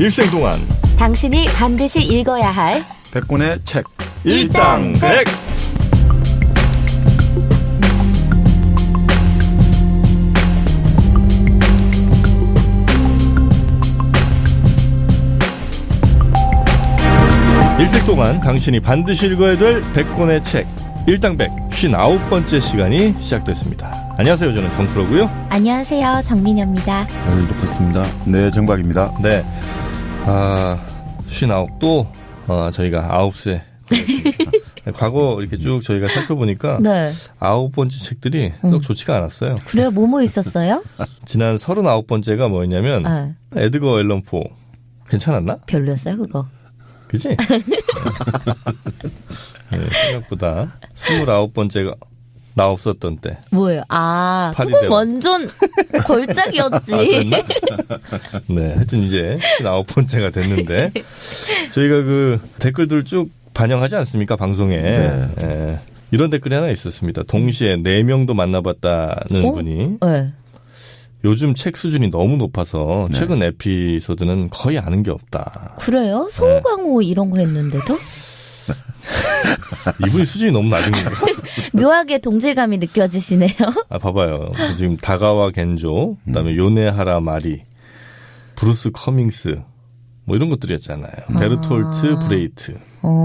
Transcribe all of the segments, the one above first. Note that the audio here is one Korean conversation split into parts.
일생 동안 당신이 반드시 읽어야 할 100권의 책 일당백. 일생 동안 당신이 반드시 읽어야 될 100권의 책 일당백 59번째 시간이 시작됐습니다. 안녕하세요. 저는 정프로고요. 안녕하세요. 정민여입니다. 오늘도 뵙습니다. 네, 정박입니다. 네. 59도 저희가 9세 과거 이렇게 쭉 저희가 살펴보니까 네. 9번째 책들이 썩 좋지가 않았어요. 그래요? 뭐뭐 있었어요? 지난 39번째가 뭐였냐면 네. 에드거 앨런 포. 괜찮았나? 별로였어요 그거. 그치? 네, 생각보다 29번째가 나 없었던 때. 뭐예요? 파리 그건 대왕. 완전 걸작이었지. 됐나? 네, 하여튼 이제 19번째가 됐는데 저희가 그 댓글들 쭉 반영하지 않습니까? 방송에. 네. 예, 이런 댓글이 하나 있었습니다. 동시에 4명도 만나봤다는 분이 네. 요즘 책 수준이 너무 높아서 네. 최근 에피소드는 거의 아는 게 없다. 그래요? 소강호 이런 거 했는데도? 이분이 수준이 너무 낮은 건가? 묘하게 동질감이 느껴지시네요. 봐봐요. 지금 다가와 겐조, 그다음에 요네하라 마리, 브루스 커밍스 뭐 이런 것들이었잖아요. 베르톨트 브레이트.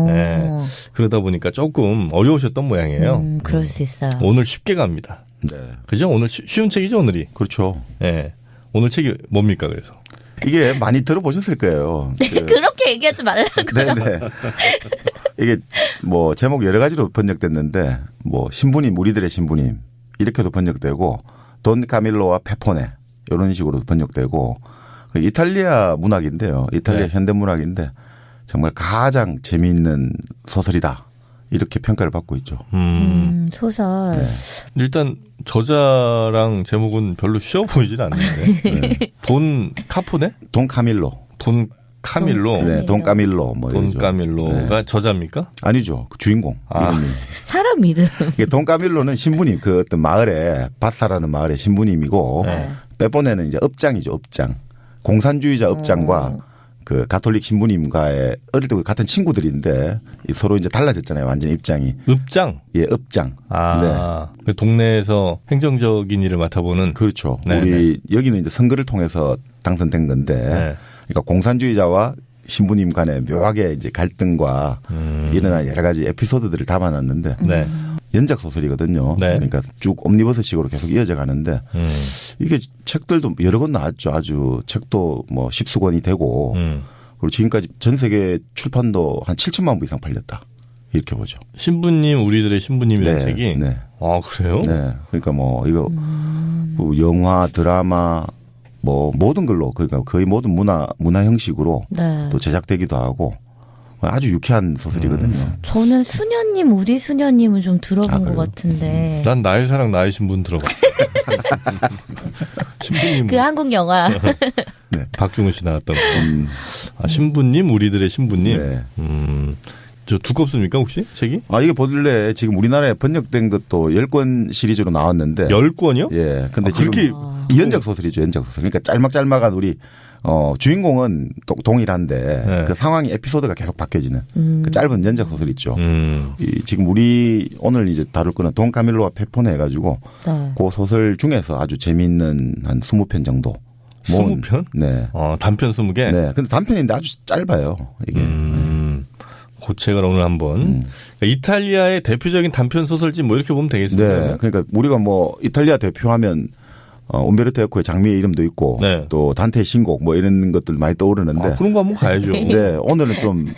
네. 그러다 보니까 조금 어려우셨던 모양이에요. 그럴 수 있어요. 오늘 쉽게 갑니다. 네. 그죠? 오늘 쉬운 책이죠, 오늘이. 그렇죠. 네. 오늘 책이 뭡니까, 그래서? 이게 많이 들어보셨을 거예요. 그렇게 얘기하지 말라고요. 네네. 이게 뭐 제목 여러 가지로 번역됐는데 뭐 신부님, 우리들의 신부님 이렇게도 번역되고 돈 카밀로와 페포네 이런 식으로 번역되고 이탈리아 문학인데요. 이탈리아 네. 현대문학인데 정말 가장 재미있는 소설이다. 이렇게 평가를 받고 있죠. 소설. 네. 일단 저자랑 제목은 별로 쉬워 보이진 않는데. 네. 돈 카포네? 돈 카밀로. 돈 카밀로. 네, 돈 카밀로. 뭐 돈 이러죠. 카밀로가 네. 저자입니까? 아니죠. 그 주인공 이름이. 사람 이름. 이게 돈 카밀로는 신부님 그 어떤 마을에 바사라는 마을의 신부님이고 네. 빼보내는 이제 업장이죠. 업장. 공산주의자 업장과 그 가톨릭 신부님과의 어릴 때 같은 친구들인데 서로 이제 달라졌잖아요. 완전 입장이. 읍장? 예, 업장. 네. 그 동네에서 행정적인 일을 맡아보는. 그렇죠. 네, 우리 여기는 이제 선거를 통해서 당선된 건데 네. 그러니까 공산주의자와 신부님 간의 묘하게 이제 갈등과 일어난 여러 가지 에피소드들을 담아놨는데 네. 연작 소설이거든요. 네. 그러니까 쭉 옴니버스식으로 계속 이어져 가는데 이게 책들도 여러 권 나왔죠. 아주 책도 뭐 10수권이 되고 그리고 지금까지 전 세계 출판도 한 7천만 부 이상 팔렸다. 이렇게 보죠. 신부님, 우리들의 신부님이라는 네, 책이. 네. 아, 그래요? 네. 그러니까 뭐 이거 뭐 영화, 드라마 뭐 모든 걸로 그러니까 거의 모든 문화 형식으로 네. 또 제작되기도 하고 아주 유쾌한 소설이거든요. 저는 수녀님, 우리 수녀님은 좀 들어본 것 같은데. 난 나의 사랑, 나의 신부는 들어봤어. 신부님. 그 한국 영화. 네. 박중훈 씨 나왔던 거. 신부님, 우리들의 신부님. 네. 저 두껍습니까, 혹시? 책이? 이게 본래 지금 우리나라에 번역된 것도 10권 시리즈로 나왔는데 10권이요? 예. 근데 지금 그렇게 연작 소설이죠. 연작 소설. 그러니까 짤막짤막한 우리 주인공은 동일한데 네. 그 상황이 에피소드가 계속 바뀌어지는 그 짧은 연작 소설 있죠. 지금 우리 오늘 이제 다룰 거는 돈 카밀로와 페포네 해가지고 네. 그 소설 중에서 아주 재미있는 한 20편 정도. 20편? 네. 단편 20개? 네. 근데 단편인데 아주 짧아요. 이게. 그 책을 오늘 한번. 그러니까 이탈리아의 대표적인 단편 소설집 뭐 이렇게 보면 되겠습니다. 네. 그러니까 우리가 뭐 이탈리아 대표하면 옴베르토 에코의 장미의 이름도 있고 네. 또 단테의 신곡 뭐 이런 것들 많이 떠오르는데 그런 거 한번 가야죠. 네. 오늘은 좀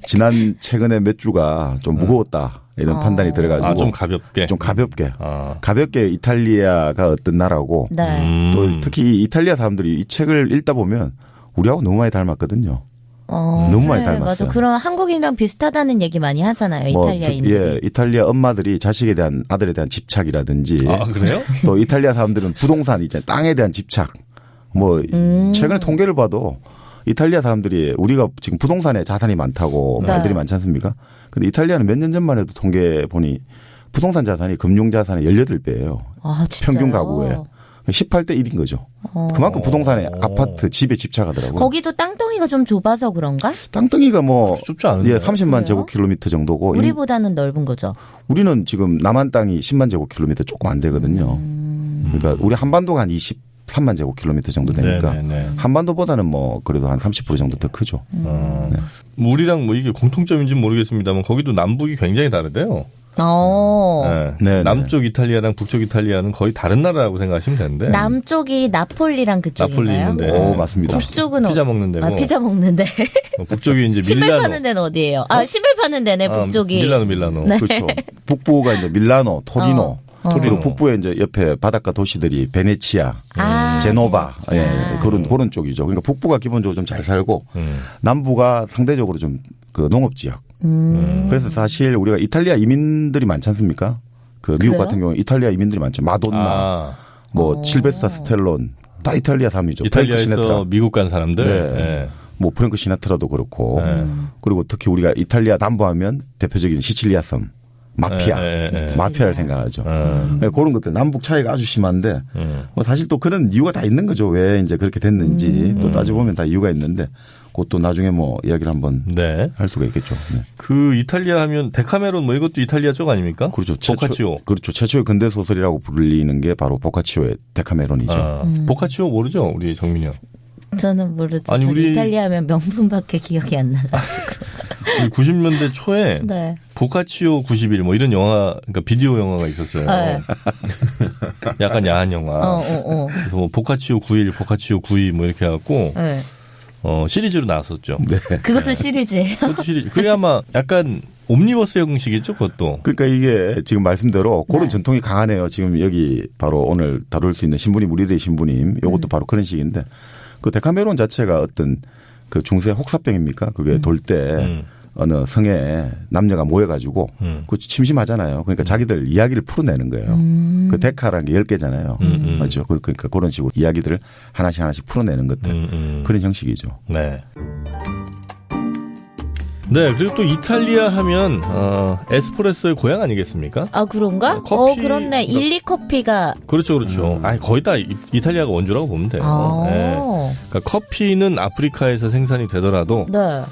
지난 최근에 몇 주가 좀 무거웠다 이런 판단이 들어가지고 좀 가볍게. 좀 가볍게 이탈리아가 어떤 나라고 네. 또 특히 이탈리아 사람들이 이 책을 읽다 보면 우리하고 너무 많이 닮았거든요. 너무 많이 닮았어요. 맞아. 그런 한국인이랑 비슷하다는 얘기 많이 하잖아요. 이탈리아인들이. 예, 이탈리아 엄마들이 아들에 대한 집착이라든지. 그래요? 또 이탈리아 사람들은 부동산 있잖아요. 땅에 대한 집착. 뭐 최근에 통계를 봐도 이탈리아 사람들이 우리가 지금 부동산에 자산이 많다고 네. 말들이 많지 않습니까? 근데 이탈리아는 몇 년 전만 해도 통계 보니 부동산 자산이 금융 자산의 18배예요. 아, 진짜요? 평균 가구에. 18대 1인 거죠. 그만큼 부동산에 아파트, 집에 집착하더라고요. 거기도 땅덩이가 좀 좁아서 그런가? 땅덩이가 뭐 좁지 않은데. 예, 30만 그래요? 제곱킬로미터 정도고 우리보다는 넓은 거죠. 우리는 지금 남한 땅이 10만 제곱킬로미터 조금 안 되거든요. 그러니까 우리 한반도가 한 23만 제곱킬로미터 정도 되니까 네네네. 한반도보다는 뭐 그래도 한 30% 정도 더 크죠. 뭐 우리랑 뭐 이게 공통점인지는 모르겠습니다만 거기도 남북이 굉장히 다르대요. 네. 네네. 남쪽 이탈리아랑 북쪽 이탈리아는 거의 다른 나라라고 생각하시면 되는데. 남쪽이 나폴리랑 그쪽인가요? 나폴리 있는데. 오, 맞습니다. 북쪽은 피자 먹는 데고. 피자 먹는데. 북쪽이 이제 신발 밀라노. 파는 데는 어디예요? 신발 파는 데네, 북쪽이. 밀라노. 네. 그렇죠. 북부가 이제 밀라노, 토리노. 그리고 북부에 이제 옆에 바닷가 도시들이 베네치아, 제노바, 예, 그런 쪽이죠. 그러니까 북부가 기본적으로 좀 잘 살고 남부가 상대적으로 좀 그 농업 지역. 그래서 사실 우리가 이탈리아 이민들이 많지 않습니까? 그 미국 그래요? 같은 경우 이탈리아 이민들이 많죠. 마돈나, 뭐 실베스타 스텔론 다 이탈리아 사람이죠. 프랭크 이탈리아에서 시네트라. 미국 간 사람들. 네. 네. 뭐 프랭크 시나트라도 그렇고 그리고 특히 우리가 이탈리아 남부하면 대표적인 시칠리아 섬 마피아 마피아를 생각하죠. 네, 그런 것들 남북 차이가 아주 심한데 뭐 사실 또 그런 이유가 다 있는 거죠. 왜 이제 그렇게 됐는지 또 따져보면 다 이유가 있는데 그것도 나중에 뭐 이야기를 한번 네. 할 수가 있겠죠. 네. 그 이탈리아 하면 데카메론 뭐 이것도 이탈리아 쪽 아닙니까? 그렇죠. 보카치오. 그렇죠. 최초의 근대 소설이라고 불리는 게 바로 보카치오의 데카메론이죠. 보카치오 모르죠? 우리 정민이 형. 저는 모르죠. 아니, 저 우리- 이탈리아 하면 명품밖에 기억이 안 나가지고. 우리 90년대 초에 네. 보카치오 91 뭐 이런 영화, 그러니까 비디오 영화가 있었어요. 네. 약간 야한 영화. 그래서 뭐 보카치오 91, 보카치오 92 뭐 이렇게 해갖고 네. 시리즈로 나왔었죠. 네. 그것도 시리즈예요. 그것도 시리즈. 그게 아마 약간 옴니버스 형식이죠, 그것도. 그러니까 이게 지금 말씀대로 그런 네. 전통이 강하네요. 지금 여기 바로 오늘 다룰 수 있는 신부님 우리들의 신부님 이것도 바로 그런 식인데 그 데카메론 자체가 어떤 그 중세 혹사병입니까? 그게 돌 때 어느 성에 남녀가 모여가지고 그 심심하잖아요. 그러니까 자기들 이야기를 풀어내는 거예요. 그 데카라는 게 10개잖아요. 맞죠? 그러니까 그런 식으로 이야기들을 하나씩 풀어내는 것들 그런 형식이죠. 네. 네, 그리고 또 이탈리아 하면 에스프레소의 고향 아니겠습니까? 아, 그런가? 커피- 그렇네. 일리 커피가. 그렇죠, 그렇죠. 아니, 거의 다 이탈리아가 원조라고 보면 돼요. 네. 그러니까 커피는 아프리카에서 생산이 되더라도 네.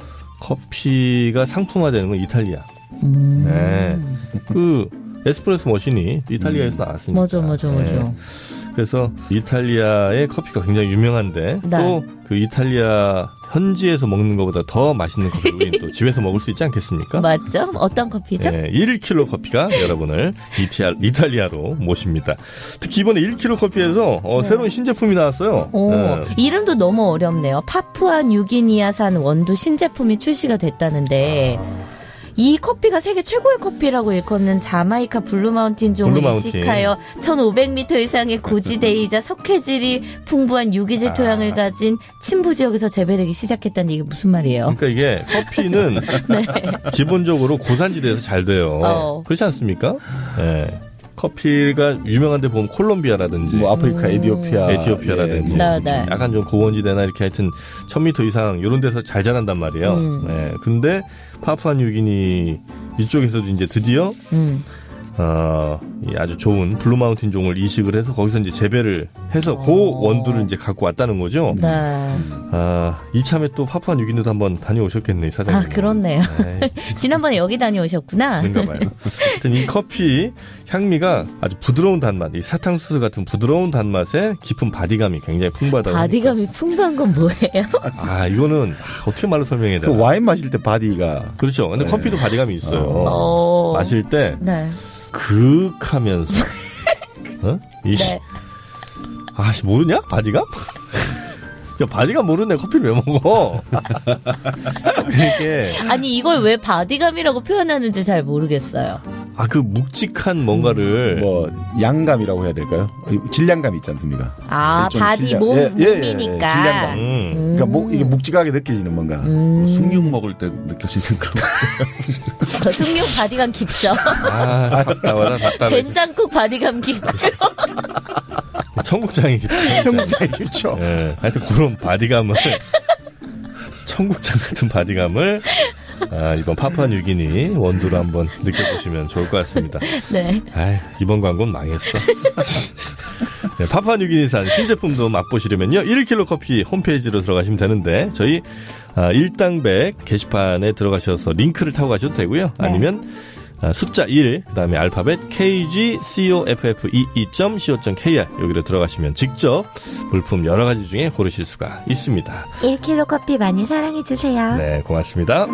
커피가 상품화되는 건 이탈리아. 네. 그 에스프레소 머신이 이탈리아에서 나왔으니까. 맞아. 네. 그래서 이탈리아의 커피가 굉장히 유명한데 네. 또 그 이탈리아 현지에서 먹는 것보다 더 맛있는 커피를 우리는 또 집에서 먹을 수 있지 않겠습니까? 맞죠? 어떤 커피죠? 네, 1kg 커피가 여러분을 이탈리아로 모십니다. 특히 이번에 1kg 커피에서 새로운 신제품이 나왔어요. 네. 이름도 너무 어렵네요. 파푸아 뉴기니아산 원두 신제품이 출시가 됐다는데 이 커피가 세계 최고의 커피라고 일컫는 자마이카 블루마운틴 종을 블루마운틴. 이식하여 1500m 이상의 고지대이자 석회질이 풍부한 유기질 토양을 가진 침부 지역에서 재배되기 시작했다는 이게 무슨 말이에요? 그러니까 이게 커피는 기본적으로 고산지대에서 잘 돼요. 그렇지 않습니까? 네. 커피가 유명한 데 보면 콜롬비아라든지 뭐 아프리카, 에티오피아라든지 네. 약간 좀 고원지대나 이렇게 하여튼 1000m 이상 이런 데서 잘 자란단 말이에요. 네. 근데 파푸아뉴기니 이쪽에서도 이제 드디어 이 아주 좋은 블루마운틴 종을 이식을 해서 거기서 이제 재배를 해서 그 원두를 이제 갖고 왔다는 거죠. 네. 이참에 또 파푸아뉴기니도 한번 다녀오셨겠네, 사장님. 아, 그렇네요. 지난번에 여기 다녀오셨구나. 그런가 봐요. 하여튼 이 커피 향미가 아주 부드러운 단맛, 이 사탕수수 같은 부드러운 단맛에 깊은 바디감이 굉장히 풍부하다고. 바디감이 풍부한 건 뭐예요? 이거는 어떻게 말로 설명해야 되나? 그 와인 마실 때 바디가 그렇죠. 근데 커피도 바디감이 있어요. 마실 때 네. 그윽하면서 네. 모르냐? 바디감? 야, 바디감 모르네. 커피를 왜 먹어? 이게 아니 이걸 왜 바디감이라고 표현하는지 잘 모르겠어요. 그 묵직한 뭔가를 뭐 양감이라고 해야 될까요? 질량감이 있지 않습니까? 바디 질량. 몸이니까. 질량감. 그러니까 이게 묵직하게 느껴지는 뭔가. 숭늉 먹을 때 느껴지는 그런. 숭늉 바디감 깊죠. 답답하다. 된장국 바디감 깊고. 청국장이 깊죠. 청국장이 깊죠. 네, 하여튼 그런 바디감을 청국장 같은 바디감을 이번 파푸아뉴기니 원두로 한번 느껴보시면 좋을 것 같습니다. 네. 이번 광고는 망했어. 네, 파푸아뉴기니산 신제품도 맛보시려면요. 1kg 커피 홈페이지로 들어가시면 되는데 저희 일당백 게시판에 들어가셔서 링크를 타고 가셔도 되고요. 네. 아니면 숫자 1, 그다음에 알파벳 kgcoff22.co.kr 여기로 들어가시면 직접 물품 여러 가지 중에 고르실 수가 있습니다. 1kg 커피 많이 사랑해주세요. 네, 고맙습니다.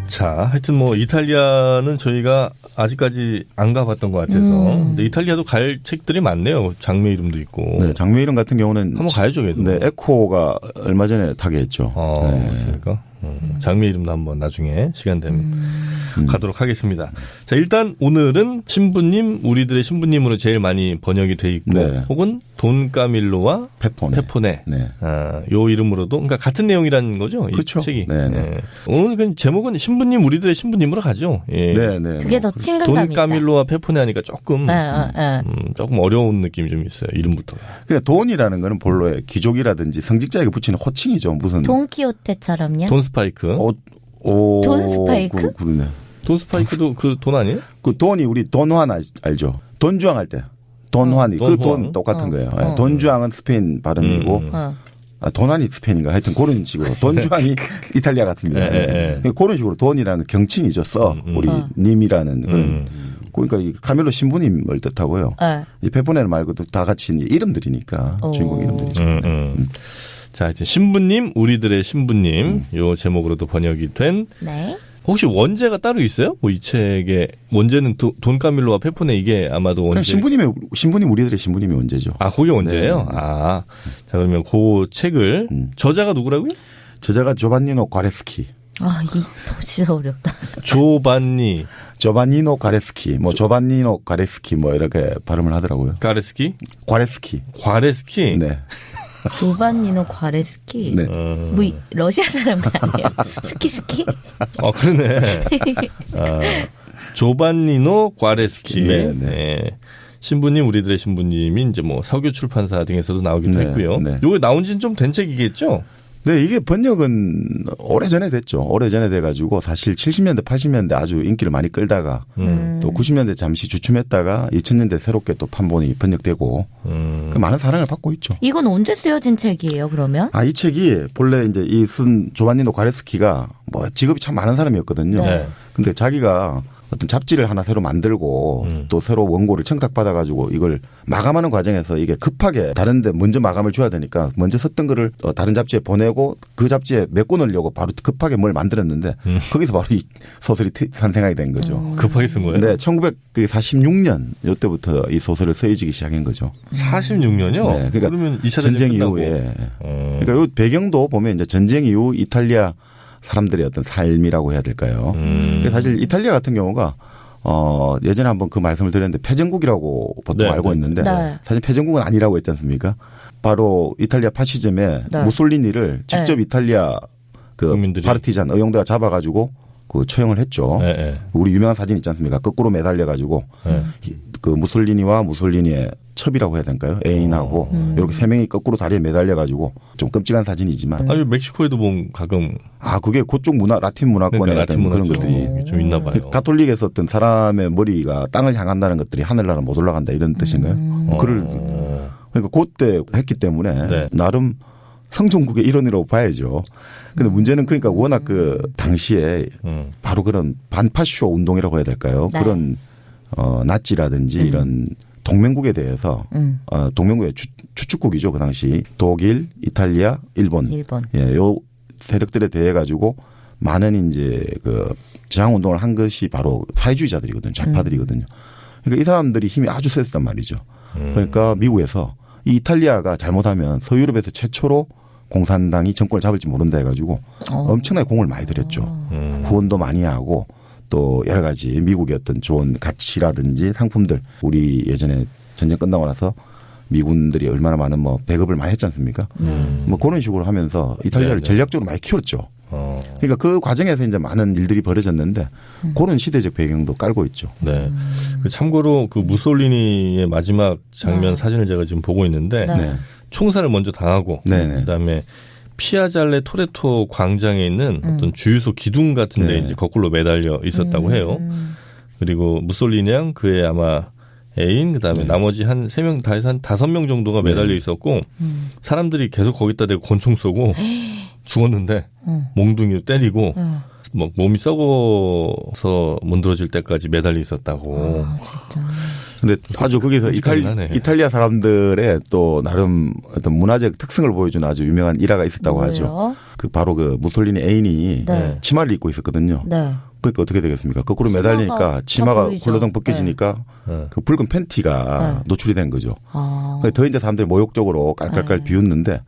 자, 하여튼 뭐 이탈리아는 저희가 아직까지 안 가봤던 것 같아서 근데 이탈리아도 갈 책들이 많네요. 장미 이름도 있고. 네, 장미 이름 같은 경우는 한번 가야죠, 그래도. 네, 에코가 얼마 전에 타게 했죠. 네. 그렇습니까? 장미 이름도 한번 나중에 시간 되면 가도록 하겠습니다. 자, 일단 오늘은 신부님, 우리들의 신부님으로 제일 많이 번역이 돼 있고, 네. 혹은 돈 까밀로와 페포네. 네. 요 이름으로도, 그러니까 같은 내용이라는 거죠. 그렇죠. 이 책이. 네, 네. 네. 오늘 그 제목은 신부님, 우리들의 신부님으로 가죠. 예. 네, 네. 그게 더 친근감이 돈 있다. 까밀로와 페포네 하니까 조금, 네. 조금 어려운 느낌이 좀 있어요. 이름부터. 그러니까 돈이라는 거는 본래 귀족이라든지 성직자에게 붙이는 호칭이죠. 무슨 돈키호테처럼요? 돈 스파이크. 돈 스파이크? 그러네. 돈 스파이크도 그 돈 아니에요? 그 돈이 우리 돈환 알죠? 돈주왕 할 때. 돈환이 그 돈 똑같은 거예요. 네, 돈주왕은 스페인 발음이고 돈환이 스페인인가 하여튼 그런 식으로 돈주왕이 이탈리아 같습니다. 그런 식으로 돈이라는 경칭이죠. 우리 님이라는 그런. 그러니까 이 카밀로 신부님을 뜻하고요. 이 페포네 말고도 다 같이 이름들이니까 주인공 이름들이죠. 자, 하여튼 신부님, 우리들의 신부님 요 제목으로도 번역이 된. 네. 혹시 원제가 따로 있어요? 뭐 이 책의 원제는 돈 까밀로와 페포네 이게 아마도 원제. 신부님 우리들의 신부님이 원제죠. 아, 그게 원제예요? 네. 아, 자 그러면 그 책을 저자가 누구라고요? 저자가 조반니노 과레스키. 이거 진짜 어렵다. 조반니노 과레스키, 뭐 조반니노 과레스키 뭐 이렇게 발음을 하더라고요. 과레스키? 과레스키. 네. 조반니노 과레스키. 네. 뭐 러시아 사람 아니에요? 스키. 그러네. 조반니노 과레스키. 네. 네. 신부님, 우리들의 신부님이 이제 뭐 서교 출판사 등에서도 나오기도 네, 했고요. 네. 요거 나온 지는 좀 된 책이겠죠? 네, 이게 번역은 오래전에 됐죠. 오래전에 돼가지고 사실 70년대, 80년대 아주 인기를 많이 끌다가 또 90년대 잠시 주춤했다가 2000년대 새롭게 또 판본이 번역되고 그 많은 사랑을 받고 있죠. 이건 언제 쓰여진 책이에요, 그러면? 이 책이 본래 이제 이 조반니노 과레스키가 뭐 직업이 참 많은 사람이었거든요. 네. 근데 자기가 어떤 잡지를 하나 새로 만들고 또 새로 원고를 청탁받아가지고 이걸 마감하는 과정에서 이게 급하게 다른데 먼저 마감을 줘야 되니까 먼저 썼던 거를 다른 잡지에 보내고 그 잡지에 메꿔놓으려고 바로 급하게 뭘 만들었는데 거기서 바로 이 소설이 탄생하게 된 거죠. 급하게 쓴 거예요? 네. 1946년 이때부터 이 소설을 쓰여지기 시작한 거죠. 46년이요? 네. 그러니까 그러면 2차 전쟁 끝나고. 이후에. 그러니까 이 배경도 보면 이제 전쟁 이후 이탈리아 사람들의 어떤 삶이라고 해야 될까요? 사실 이탈리아 같은 경우가 예전에 한번 그 말씀을 드렸는데 패전국이라고 보통 알고 있는데 사실 패전국은 아니라고 했지 않습니까? 바로 이탈리아 파시즘에 무솔리니를 직접 이탈리아 그 국민들이. 파르티잔 의용대가 잡아가지고 그 처형을 했죠. 우리 유명한 사진 있지 않습니까? 거꾸로 매달려가지고 그 무솔리니와 무솔리니의 첩이라고 해야 될까요? 애인하고 이렇게 세 명이 거꾸로 다리에 매달려가지고 좀 끔찍한 사진이지만. 멕시코에도 보면 가끔. 그게 그쪽 문화, 라틴 문화권에 라틴 그런 것들이 좀 있나 봐요. 가톨릭에서 어떤 사람의 머리가 땅을 향한다는 것들이 하늘나라 못 올라간다 이런 뜻인가요? 그러니까 그때 했기 때문에 나름 성종국의 일원이라고 봐야죠. 근데 문제는 그러니까 워낙 그 당시에 바로 그런 반파쇼 운동이라고 해야 될까요? 그런 나치라든지 이런 동맹국에 대해서 동맹국의 주축국이죠. 그 당시 독일, 이탈리아, 일본. 예, 요 세력들에 대해 가지고 많은 이제 그 저항 운동을 한 것이 바로 사회주의자들이거든요. 좌파들이거든요. 그러니까 이 사람들이 힘이 아주 셌단 말이죠. 그러니까 미국에서 이 이탈리아가 잘못하면 서유럽에서 최초로 공산당이 정권을 잡을지 모른다 해가지고 엄청나게 공을 많이 들였죠. 후원도 많이 하고 또 여러 가지 미국의 어떤 좋은 가치라든지 상품들 우리 예전에 전쟁 끝나고 나서 미군들이 얼마나 많은 뭐 배급을 많이 했지 않습니까? 뭐 그런 식으로 하면서 이탈리아를 전략적으로 많이 키웠죠. 그러니까 그 과정에서 이제 많은 일들이 벌어졌는데 그런 시대적 배경도 깔고 있죠. 네. 참고로 그 무솔리니의 마지막 장면 사진을 제가 지금 보고 있는데 총살을 먼저 당하고 그다음에 피아잘레 토레토 광장에 있는 어떤 주유소 기둥 같은 데 이제 거꾸로 매달려 있었다고 해요. 그리고 무솔리니랑 그의 아마 애인, 그다음에 나머지 한 3명 다 해서 한 5명 정도가 매달려 있었고 사람들이 계속 거기다 대고 권총 쏘고 죽었는데 몽둥이로 때리고 막 몸이 썩어서 문드러질 때까지 매달려 있었다고. 진짜. 근데 아주 거기서 이탈리아 사람들의 또 나름 어떤 문화적 특성을 보여주는 아주 유명한 일화가 있었다고 뭐예요? 하죠. 그 바로 그 무솔리니 애인이 네. 치마를 입고 있었거든요. 네. 그러니까 어떻게 되겠습니까? 거꾸로 치마가 매달리니까 치마가 보이죠. 굴러덩 벗겨지니까 네. 그 붉은 팬티가 노출이 된 거죠. 아. 더 이제 사람들이 모욕적으로 깔깔깔 비웃는데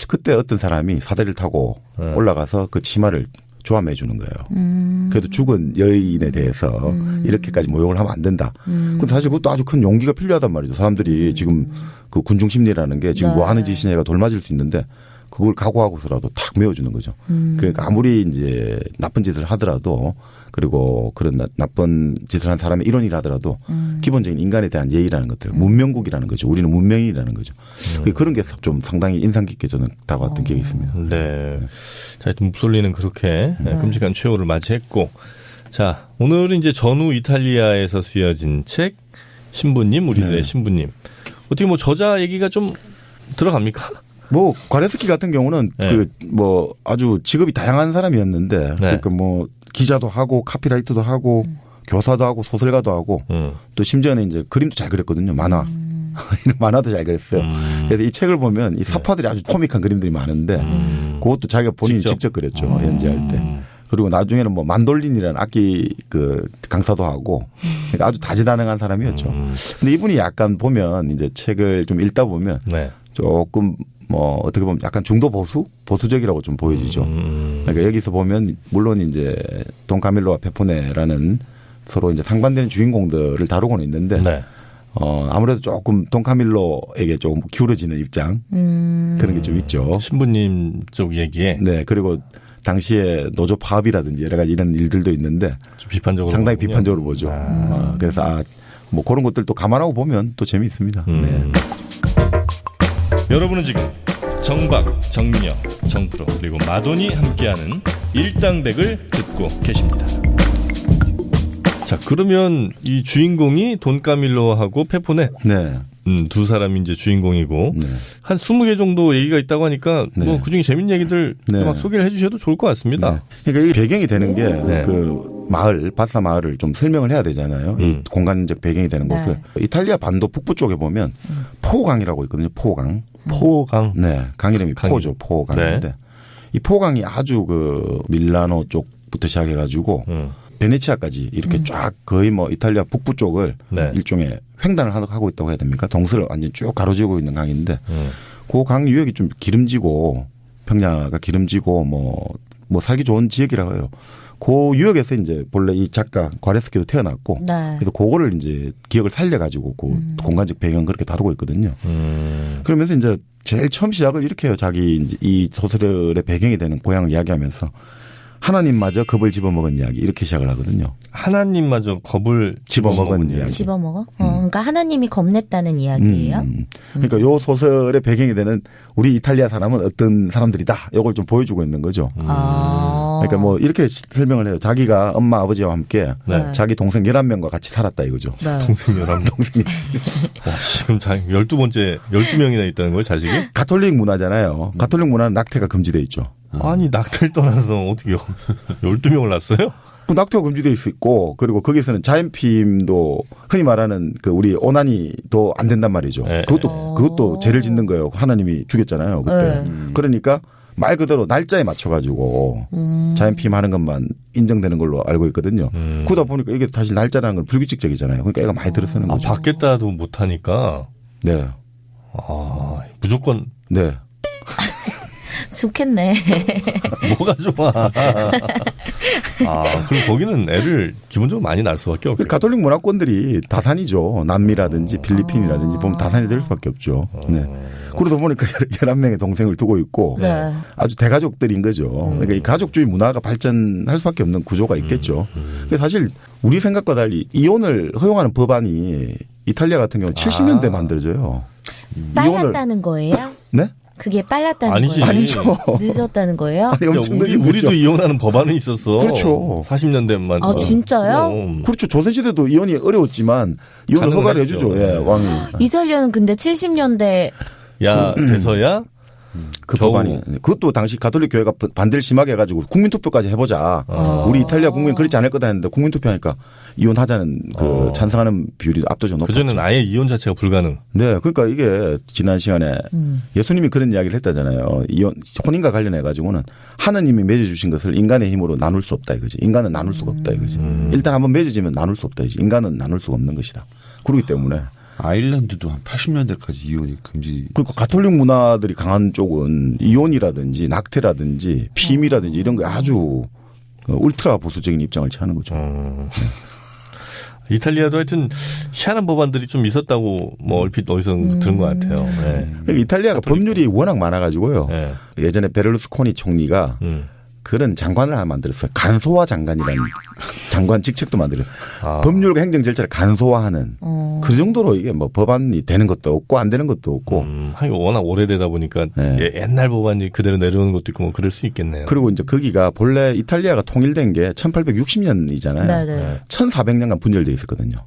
그때 어떤 사람이 사다리를 타고 올라가서 그 치마를 조함해 주는 거예요. 그래도 죽은 여인에 대해서 이렇게까지 모욕을 하면 안 된다. 근데 사실 그것도 아주 큰 용기가 필요하단 말이죠. 사람들이 지금 그 군중 심리라는 게 지금 네. 뭐 하는 짓이냐가 돌맞을 수 있는데 그걸 각오하고서라도 탁 메워주는 거죠. 그러니까 아무리 이제 나쁜 짓을 하더라도 그리고 그런 나쁜 짓을 한 사람의 일원이라 하더라도 기본적인 인간에 대한 예의라는 것들, 문명국이라는 거죠. 우리는 문명이라는 거죠. 그런 게 좀 상당히 인상 깊게 저는 다가왔던 기억이 있습니다. 네. 자, 하여튼 무솔리는 그렇게 끔찍한 최후를 맞이했고, 자, 오늘은 이제 전후 이탈리아에서 쓰여진 책 신부님, 우리들의 신부님. 어떻게 뭐 저자 얘기가 좀 들어갑니까? 뭐 과레스키 같은 경우는 네. 그 뭐 아주 직업이 다양한 사람이었는데 그러니까 뭐 기자도 하고 카피라이터도 하고 교사도 하고 소설가도 하고 또 심지어는 이제 그림도 잘 그렸거든요. 만화. 만화도 잘 그렸어요. 그래서 이 책을 보면 이 사파들이 아주 코믹한 그림들이 많은데 그것도 자기가 본인이 직접 그렸죠. 연재할 때. 그리고 나중에는 뭐 만돌린이라는 악기 그 강사도 하고 그러니까 아주 다재다능한 사람이었죠. 근데 이분이 약간 보면 이제 책을 좀 읽다 보면 네. 조금 뭐 어떻게 보면 약간 중도 보수적이라고 좀 보여지죠. 그러니까 여기서 보면 물론 이제 돈 카밀로와 페포네라는 서로 이제 상반되는 주인공들을 다루고는 있는데 네. 아무래도 조금 돈 카밀로에게 좀 기울어지는 입장 그런 게 좀 있죠. 신부님 쪽 얘기에 네. 그리고 당시에 노조 파업이라든지 여러 가지 이런 일들도 있는데 좀 비판적으로 상당히 보군요. 비판적으로 보죠. 그래서 뭐 그런 것들도 감안하고 보면 또 재미있습니다. 네. 여러분은 지금 정박, 정민영, 정프로 그리고 마돈이 함께하는 일당백을 듣고 계십니다. 자, 그러면 이 주인공이 돈 카밀로하고 페포네 네. 두 사람이 이제 주인공이고 네. 한 20개 정도 얘기가 있다고 하니까 네. 뭐 그중에 재밌는 얘기들 네. 막 소개를 해 주셔도 좋을 것 같습니다. 네. 그러니까 이 배경이 되는 게 네. 그 마을, 바사 마을을 좀 설명을 해야 되잖아요. 이 공간적 배경이 되는 곳을. 이탈리아 반도 북부 쪽에 보면 포강이라고 있거든요. 포강. 포강. 네. 강 이름이 강이. 포죠. 포강인데 네. 이 포강이 아주 그 밀라노 쪽부터 시작해가지고 베네치아까지 이렇게 쫙 거의 뭐 이탈리아 북부 쪽을 네. 일종의 횡단을 하고 있다고 해야 됩니까? 동서를 완전히 쭉 가로지르고 있는 강인데 그 강 유역이 좀 기름지고 평야가 기름지고 뭐 살기 좋은 지역이라고 해요. 그 유역에서 이제 본래 이 작가 과레스키도 태어났고 네. 그래서 그거를 이제 기억을 살려가지고 그 공간적 배경 그렇게 다루고 있거든요. 그러면서 이제 제일 처음 시작을 이렇게 해요. 자기 이제 이 소설의 배경이 되는 고향을 이야기하면서 하나님마저 겁을 집어먹은 이야기 이렇게 시작을 하거든요. 하나님마저 겁을 집어먹은 이야기. 집어먹어? 그러니까 하나님이 겁냈다는 이야기예요? 그러니까 요 소설의 배경이 되는 우리 이탈리아 사람은 어떤 사람들이다. 이걸 좀 보여주고 있는 거죠. 그러니까 뭐 이렇게 설명을 해요. 자기가 엄마 아버지와 함께 네. 자기 동생 11명과 같이 살았다 이거죠. 네. 동생 11명. 지금 12명이나 있다는 거예요, 자식이? 가톨릭 문화잖아요. 가톨릭 문화는 낙태가 금지돼 있죠. 아니, 낙태를 떠나서 어떻게 12명을 낳았어요? 그 낙태가 금지돼 있고 그리고 거기서는 자연피임도 흔히 말하는 그 우리 오나니도 안 된단 말이죠. 네. 그것도 죄를 짓는 거예요. 하나님이 죽였잖아요. 그때. 그러니까 말 그대로 날짜에 맞춰가지고 자연피임하는 것만 인정되는 걸로 알고 있거든요. 그러다 보니까 이게 사실 날짜라는 건 불규칙적이잖아요. 그러니까 애가 많이 들어서는 거죠. 받겠다도 못하니까. 네. 무조건. 네. 좋겠네. 뭐가 좋아. 그럼 거기는 애를 기본적으로 많이 낳을 수밖에 없겠죠. 가톨릭 문화권들이 다산이죠. 남미라든지 필리핀이라든지 보면 다산이 될 수밖에 없죠. 네. 그러다 보니까 11명의 동생을 두고 있고 네. 아주 대가족들인 거죠. 그러니까 이 가족주의 문화가 발전할 수밖에 없는 구조가 있겠죠. 근데 사실 우리 생각과 달리 이혼을 허용하는 법안이 이탈리아 같은 경우는 70년대에 만들어져요. 빨랐다는 거예요? 네? 그게 빨랐다는 아니지. 거예요? 아니죠. 늦었다는 거예요? 아니, 엄청 우리, 늦은 거죠. 우리도 이혼하는 법안은 있었어. 그렇죠. 40년대만. 아, 진짜요? 그렇죠. 조선시대도 이혼이 어려웠지만 이혼을 허가를 해주죠. 예, 왕이. 이탈리아는 근데 70년대 야, 돼서야? 그 겨우. 법안이. 그것도 당시 가톨릭 교회가 반대를 심하게 해가지고 국민투표까지 해보자. 우리 이탈리아 국민 그렇지 않을 거다 했는데 국민투표하니까 이혼하자는 그 찬성하는 비율이 압도적으로 높았죠. 그전에는 아예 이혼 자체가 불가능. 네, 그러니까 이게 지난 시간에 예수님이 그런 이야기를 했다잖아요. 이혼, 혼인과 관련해 가지고는 하나님이 맺어주신 것을 인간의 힘으로 나눌 수 없다 이거지. 인간은 나눌 수가 없다 이거지. 일단 한번 맺어지면 나눌 수 없다 이거지. 인간은 나눌 수가 없는 것이다. 그렇기 때문에. 아일랜드도 한 80년대까지 이혼이 금지. 그러니까 가톨릭 문화들이 강한 쪽은 이혼이라든지 낙태라든지 피임이라든지 이런 거 아주 울트라 보수적인 입장을 취하는 거죠. 이탈리아도 하여튼 희한한 법안들이 좀 있었다고 뭐 얼핏 어디서 들은 것 같아요. 네. 그러니까 이탈리아가 법률이 워낙 많아가지고요. 네. 예전에 베를루스코니 총리가 그런 장관을 하나 만들었어요. 간소화 장관이라는 장관 직책도 만들어요. 법률과 행정 절차를 간소화하는 그 정도로 이게 뭐 법안이 되는 것도 없고 안 되는 것도 없고. 하긴 워낙 오래되다 보니까 네. 옛날 법안이 그대로 내려오는 것도 있고 뭐 그럴 수 있겠네요. 그리고 이제 거기가 본래 이탈리아가 통일된 게 1860년이잖아요. 네네. 1400년간 분열돼 있었거든요.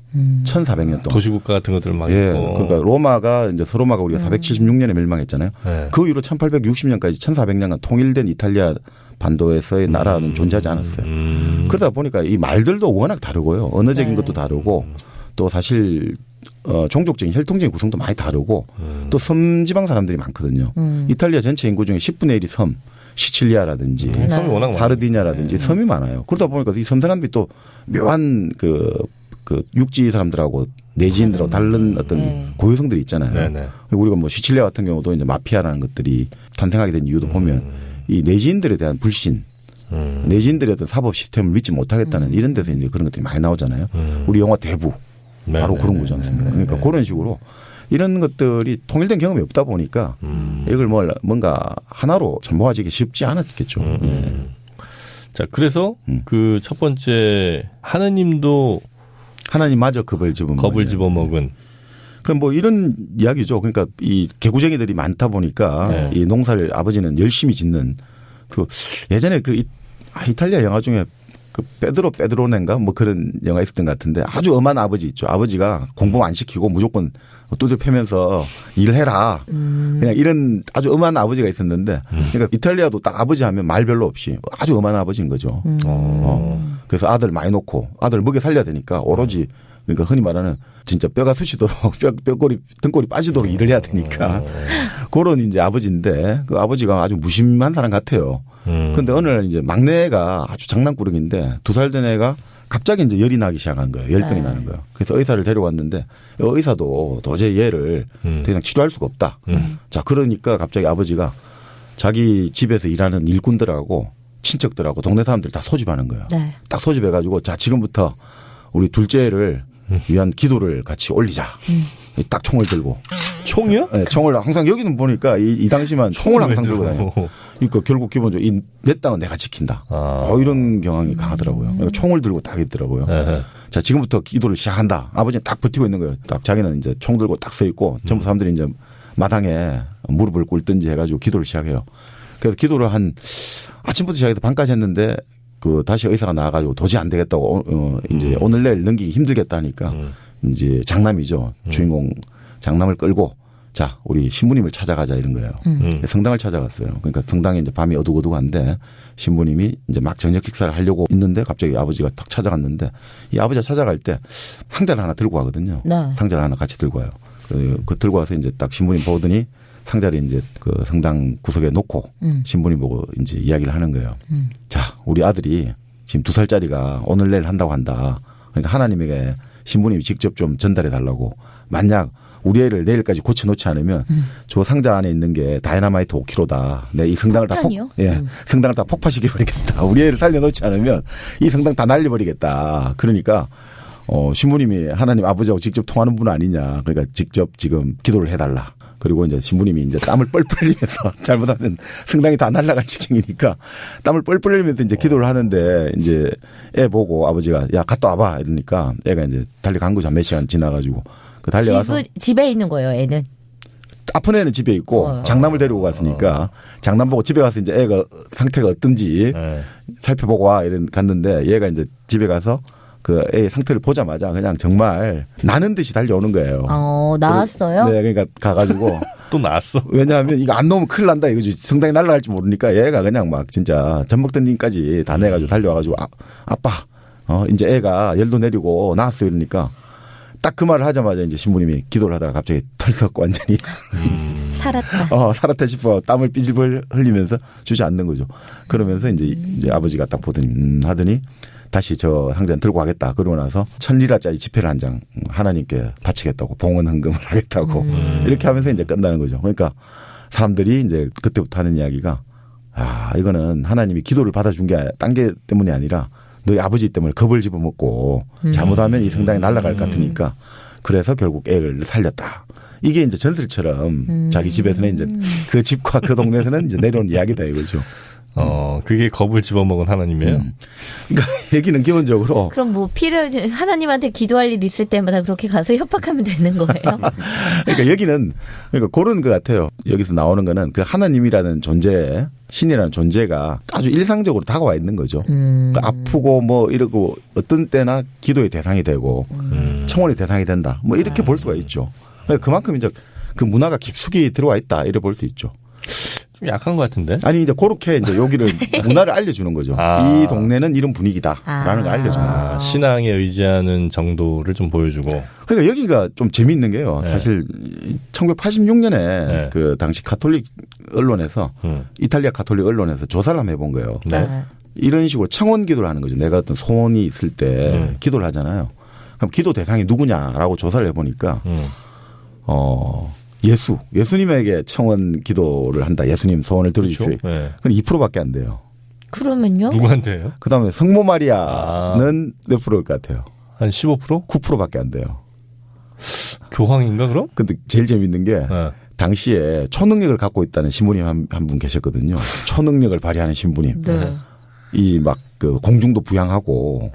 1400년 동안. 도시국가 같은 것들 막 예. 있고. 그러니까 로마가 이제 서로마가 우리가 476년에 멸망했잖아요. 네. 그 이후로 1860년까지 1400년간 통일된 이탈리아 반도에서의 나라는 존재하지 않았어요. 그러다 보니까 이 말들도 워낙 다르고요. 언어적인 것도 다르고 또 사실 종족적인 혈통적인 구성도 많이 다르고 또 섬지방 사람들이 많거든요. 이탈리아 전체 인구 중에 10분의 1이 섬, 시칠리아라든지 섬이 워낙 많아요. 사르디냐라든지 섬이 많아요. 그러다 보니까 이 섬 사람들이 또 묘한 그 육지 사람들하고 내지인들하고 다른 어떤 고유성들이 있잖아요. 네네. 우리가 뭐 시칠리아 같은 경우도 이제 마피아라는 것들이 탄생하게 된 이유도 보면 이 내지인들에 대한 불신, 내지인들의 어떤 사법 시스템을 믿지 못하겠다는 이런 데서 이제 그런 것들이 많이 나오잖아요. 우리 영화 대부 바로 그런 거지 않습니까? 그러니까 그런 식으로 이런 것들이 통일된 경험이 없다 보니까 이걸 뭔가 하나로 전부하기 쉽지 않았겠죠. 예. 자, 그래서 그 첫 번째 하느님도 하나님마저 겁을 집어먹은. 그럼 뭐 이런 이야기죠. 그러니까 이 개구쟁이들이 많다 보니까 네. 이 농사를 아버지는 열심히 짓는 그 예전에 그 이탈리아 영화 중에 그 페드로넨가 뭐 그런 영화 있었던 것 같은데 아주 엄한 아버지 있죠. 아버지가 공부 안 시키고 무조건 두들 패면서 일을 해라. 그냥 이런 아주 엄한 아버지가 있었는데 그러니까 이탈리아도 딱 아버지 하면 말 별로 없이 아주 엄한 아버지인 거죠. 그래서 아들 많이 놓고 아들 먹여 살려야 되니까 오로지 그러니까 흔히 말하는 진짜 뼈가 쑤시도록 등골이 빠지도록 일을 해야 되니까 그런 이제 아버지인데 그 아버지가 아주 무심한 사람 같아요. 그런데 어느 날 이제 막내가 아주 장난꾸러기인데 2살 된 애가 갑자기 이제 열이 나기 시작한 거예요. 열병이 나는 거예요. 그래서 의사를 데려왔는데 의사도 도저히 얘를 더 이상 치료할 수가 없다. 자, 그러니까 갑자기 아버지가 자기 집에서 일하는 일꾼들하고 친척들하고 동네 사람들 다 소집하는 거예요. 네. 딱 소집해가지고 자, 지금부터 우리 둘째를 위한 기도를 같이 올리자. 딱 총을 들고. 총이요? 네, 총을 항상 여기는 보니까 이 당시만 총을 항상 들고 다녀요. 그러니까 결국 기본적으로 내 땅은 내가 지킨다. 이런 경향이 강하더라고요. 그러니까 총을 들고 딱 있더라고요. 자, 지금부터 기도를 시작한다. 아버지는 딱 버티고 있는 거예요. 딱 자기는 이제 총 들고 딱 서 있고 전부 사람들이 이제 마당에 무릎을 꿇든지 해가지고 기도를 시작해요. 그래서 기도를 한 아침부터 시작해서 밤까지 했는데 그 다시 의사가 나와가지고 도저히 안 되겠다고 이제 오늘 내일 넘기기 힘들겠다 하니까 이제 장남이죠. 주인공 장남을 끌고 자, 우리 신부님을 찾아가자 이런 거예요. 성당을 찾아갔어요. 그러니까 성당에 이제 밤이 어둑어둑한데 신부님이 이제 막 저녁 식사를 하려고 있는데 갑자기 아버지가 탁 찾아갔는데 이 아버지가 찾아갈 때 상자를 하나 들고 가거든요. 네. 상자를 하나 같이 들고 와요. 그 들고 와서 이제 딱 신부님 보더니 상자를 이제 그 성당 구석에 놓고 신부님 보고 이제 이야기를 하는 거예요. 자, 우리 아들이 지금 2살짜리가 오늘 내일 한다고 한다. 그러니까 하나님에게 신부님이 직접 좀 전달해 달라고. 만약 우리 애를 내일까지 고쳐놓지 않으면 저 상자 안에 있는 게 다이너마이트 5kg다. 내 이 성당을 성당을 다 폭파시켜버리겠다. 우리 애를 살려놓지 않으면 이 성당 다 날려버리겠다. 그러니까 신부님이 하나님 아버지하고 직접 통하는 분 아니냐. 그러니까 직접 지금 기도를 해달라. 그리고 이제 신부님이 이제 땀을 뻘뻘 흘리면서 잘못하면 성당이 다 날아갈 지경이니까 땀을 뻘뻘 흘리면서 이제 기도를 하는데 이제 애 보고 아버지가 야 갔다 와봐 이러니까 애가 이제 달려간 거죠. 몇 시간 지나가지고 그 달려와서 집에 있는 거예요. 애는 아픈 애는 집에 있고 장남을 데리고 갔으니까 장남 보고 집에 가서 이제 애가 상태가 어떤지 살펴보고 와 이런 갔는데 얘가 이제 집에 가서 그 애의 상태를 보자마자 그냥 정말 나는 듯이 달려오는 거예요. 나왔어요? 네, 그러니까 가가지고 또 나왔어. 왜냐하면 이거 안 놓으면 큰일 난다 이거지. 성당에 날아갈지 모르니까 얘가 그냥 막 진짜 젖먹던님까지 다 내가지고 달려와가지고 아빠 이제 애가 열도 내리고 나왔어 이러니까 딱 그 말을 하자마자 이제 신부님이 기도를 하다가 갑자기 털썩 완전히 살았다. 살았다 싶어 땀을 삐질삐질 흘리면서 주지 않는 거죠. 그러면서 이제 아버지가 딱 보더니 하더니 다시 저 상자는 들고 가겠다. 그러고 나서 1,000리라짜리 지폐를 한 장 하나님께 바치겠다고 봉헌 헌금을 하겠다고 이렇게 하면서 이제 끝나는 거죠. 그러니까 사람들이 이제 그때부터 하는 이야기가 이거는 하나님이 기도를 받아준 게 딴 게 때문이 아니라 너희 아버지 때문에 겁을 집어먹고 잘못하면 이 성당에 날아갈 것 같으니까 그래서 결국 애를 살렸다. 이게 이제 전설처럼 자기 집에서는 이제 그 집과 그 동네에서는 이제 내려온 이야기다 이거죠. 그게 겁을 집어먹은 하나님이에요. 그러니까 얘기는 기본적으로. 그럼 뭐 하나님한테 기도할 일 있을 때마다 그렇게 가서 협박하면 되는 거예요? 그러니까 여기는 그러니까 그런 것 같아요. 여기서 나오는 거는 그 하나님이라는 존재, 신이라는 존재가 아주 일상적으로 다가와 있는 거죠. 그러니까 아프고 뭐 이러고 어떤 때나 기도의 대상이 되고 청원의 대상이 된다. 뭐 이렇게 볼 수가 있죠. 그러니까 그만큼 이제 그 문화가 깊숙이 들어와 있다. 이래 볼 수 있죠. 약한 것 같은데? 아니, 이제 그렇게 이제 여기를 문화를 알려주는 거죠. 이 동네는 이런 분위기다라는 걸 알려주는 거예요. 신앙에 의지하는 정도를 좀 보여주고. 그러니까 여기가 좀 재미있는 게요. 사실 1986년에 그 당시 가톨릭 언론에서 이탈리아 가톨릭 언론에서 조사를 한번 해본 거예요. 이런 식으로 청원 기도를 하는 거죠. 내가 어떤 소원이 있을 때 기도를 하잖아요. 그럼 기도 대상이 누구냐라고 조사를 해보니까 예수님에게 청원 기도를 한다. 예수님 소원을 들어주십시오. 그렇죠? 네. 그건 2%밖에 안 돼요. 그러면요? 누구한테요? 그다음에 성모 마리아는 몇 프로일 것 같아요? 한 15%? 9%밖에 안 돼요. 교황인가 그럼? 근데 제일 재밌는 게 당시에 초능력을 갖고 있다는 신부님 한 분 계셨거든요. 초능력을 발휘하는 신부님. 네. 이 막 그 공중도 부양하고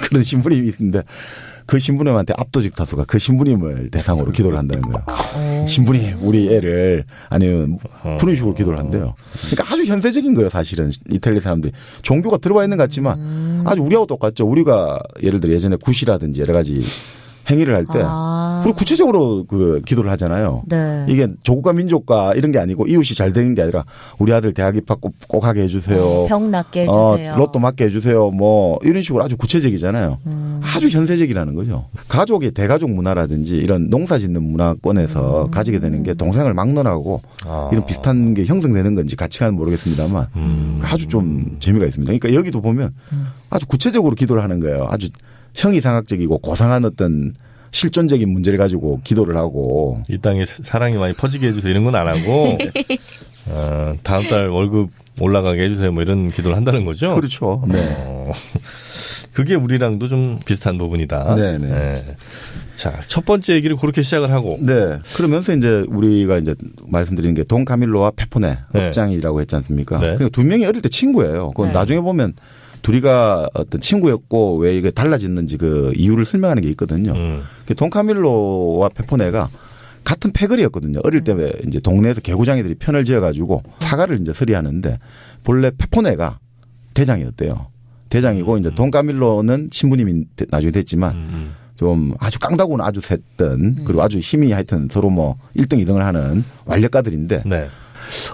그런 신부님이 있는데 그 신부님한테 압도적 다수가 그 신부님을 대상으로 기도를 한다는 거예요. 신부님 우리 애를 아니면 그런 식으로 기도를 한대요. 그러니까 아주 현세적인 거예요. 사실은 이탈리아 사람들이 종교가 들어와 있는 것 같지만 아주 우리하고 똑같죠. 우리가 예를 들어 예전에 굿이라든지 여러 가지 행위를 할 때 우리 구체적으로 그 기도를 하잖아요. 네. 이게 조국과 민족과 이런 게 아니고 이웃이 잘 되는 게 아니라 우리 아들 대학 입학 꼭 하게 해주세요. 병 낫게 해주세요. 로또 맞게 해주세요. 뭐 이런 식으로 아주 구체적이잖아요. 아주 현세적이라는 거죠. 가족의 대가족 문화라든지 이런 농사 짓는 문화권에서 가지게 되는 게 동생을 막론하고 이런 비슷한 게 형성되는 건지 가치관은 모르겠습니다만 아주 좀 재미가 있습니다. 그러니까 여기도 보면 아주 구체적으로 기도를 하는 거예요. 아주 형이상학적이고 고상한 어떤 실존적인 문제를 가지고 기도를 하고 이 땅에 사랑이 많이 퍼지게 해주세요 이런 건 안 하고 다음 달 월급 올라가게 해주세요 뭐 이런 기도를 한다는 거죠. 그렇죠. 네. 그게 우리랑도 좀 비슷한 부분이다. 네네. 네. 자, 첫 번째 얘기를 그렇게 시작을 하고. 네. 그러면서 이제 우리가 이제 말씀드리는 게 돈 카밀로와 페포네 업장이라고 했지 않습니까? 네. 그러니까 두 명이 어릴 때 친구예요. 그건 나중에 보면 둘이가 어떤 친구였고 왜 이게 달라졌는지 그 이유를 설명하는 게 있거든요. 돈 카밀로와 페포네가 같은 패거리였거든요. 어릴 때 이제 동네에서 개구장이들이 편을 지어가지고 사과를 이제 서리하는데 본래 페포네가 대장이었대요. 대장이고 이제 돈 카밀로는 신부님이 나중에 됐지만 좀 아주 깡다구는 아주 셌던 그리고 아주 힘이 하여튼 서로 뭐 1등, 2등을 하는 완력가들인데 네.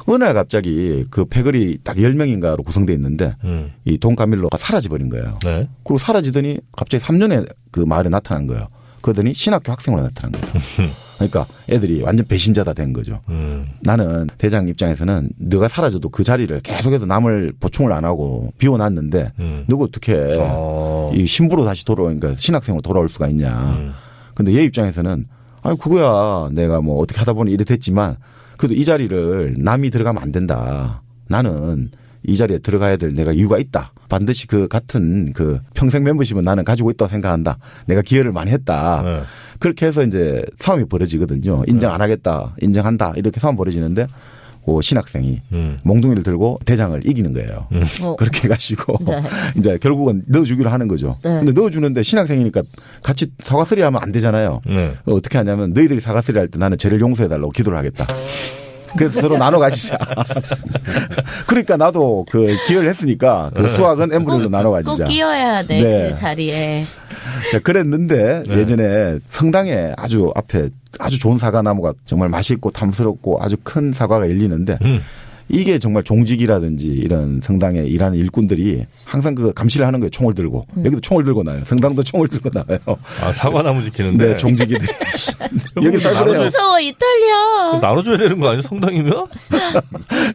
어느 날 갑자기 그 패거리 딱 10명인가로 구성되어 있는데 이 돈 카밀로가 사라져버린 거예요. 네. 그리고 사라지더니 갑자기 3년에 그 마을에 나타난 거예요. 그러더니 신학교 학생으로 나타난 거예요. 그러니까 애들이 완전 배신자다 된 거죠. 나는 대장 입장에서는 너가 사라져도 그 자리를 계속해서 남을 보충을 안 하고 비워놨는데 너가 어떻게 이 신부로 다시 돌아오니까 신학생으로 돌아올 수가 있냐. 근데 얘 입장에서는 아니 그거야 내가 뭐 어떻게 하다 보니 이래 됐지만 그래도 이 자리를 남이 들어가면 안 된다. 나는 이 자리에 들어가야 될 내가 이유가 있다. 반드시 그 같은 그 평생 멤버십은 나는 가지고 있다고 생각한다. 내가 기여를 많이 했다. 그렇게 해서 이제 싸움이 벌어지거든요. 인정 안 하겠다. 인정한다. 이렇게 싸움 벌어지는데 그 신학생이 몽둥이를 들고 대장을 이기는 거예요. 그렇게 해가지고 네. 이제 결국은 넣어주기로 하는 거죠. 네. 근데 넣어주는데 신학생이니까 같이 사과쓰리 하면 안 되잖아요. 네. 어떻게 하냐면 너희들이 사과쓰리 할 때 나는 쟤를 용서해달라고 기도를 하겠다. 그래서 서로 나눠 가지자. 그러니까 나도 그 기여를 했으니까 그 수학은 n분의 1로 나눠 가지자. 꼭 끼워야 돼. 네. 그 자리에. 자, 그랬는데 예전에 성당에 아주 앞에 아주 좋은 사과나무가 정말 맛있고 탐스럽고 아주 큰 사과가 열리는데 이게 정말 종직이라든지 이런 성당에 일하는 일꾼들이 항상 그 감시를 하는 거예요. 총을 들고. 여기도 총을 들고 나와요. 성당도 총을 들고 나와요. 아, 사과나무 지키는데. 네, 종직이들이. 여기 살그래요. 무서워 이탈리아. 나눠줘야 되는 거 아니야? 성당이면?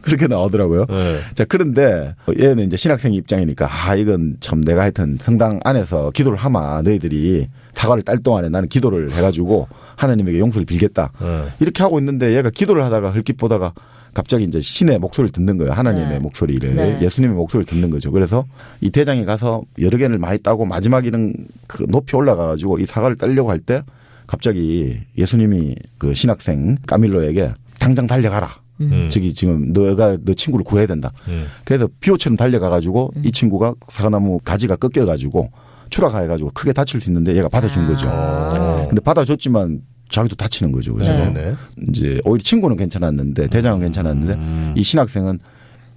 그렇게 나오더라고요. 네. 자, 그런데 얘는 이제 신학생 입장이니까 아, 이건 참 내가 하여튼 성당 안에서 기도를 하마 너희들이 사과를 딸 동안에 나는 기도를 해가지고 하나님에게 용서를 빌겠다. 이렇게 하고 있는데 얘가 기도를 하다가 헐깃 보다가 갑자기 이제 신의 목소리를 듣는 거예요. 하나님의 네. 목소리를. 네. 예수님의 목소리를 듣는 거죠. 그래서 이 대장이 가서 여러 개를 많이 따고 마지막에는 그 높이 올라가가지고 이 사과를 따려고 할 때 갑자기 예수님이 그 신학생 까밀로에게 당장 달려가라. 저기 지금 너가 너 친구를 구해야 된다. 그래서 비호처럼 달려가가지고 이 친구가 사과나무 가지가 꺾여가지고 추락해가지고 크게 다칠 수 있는데 얘가 받아준 거죠. 근데 받아줬지만 자기도 다치는 거죠. 그래서 네. 이제 오히려 친구는 괜찮았는데 대장은 괜찮았는데 이 신학생은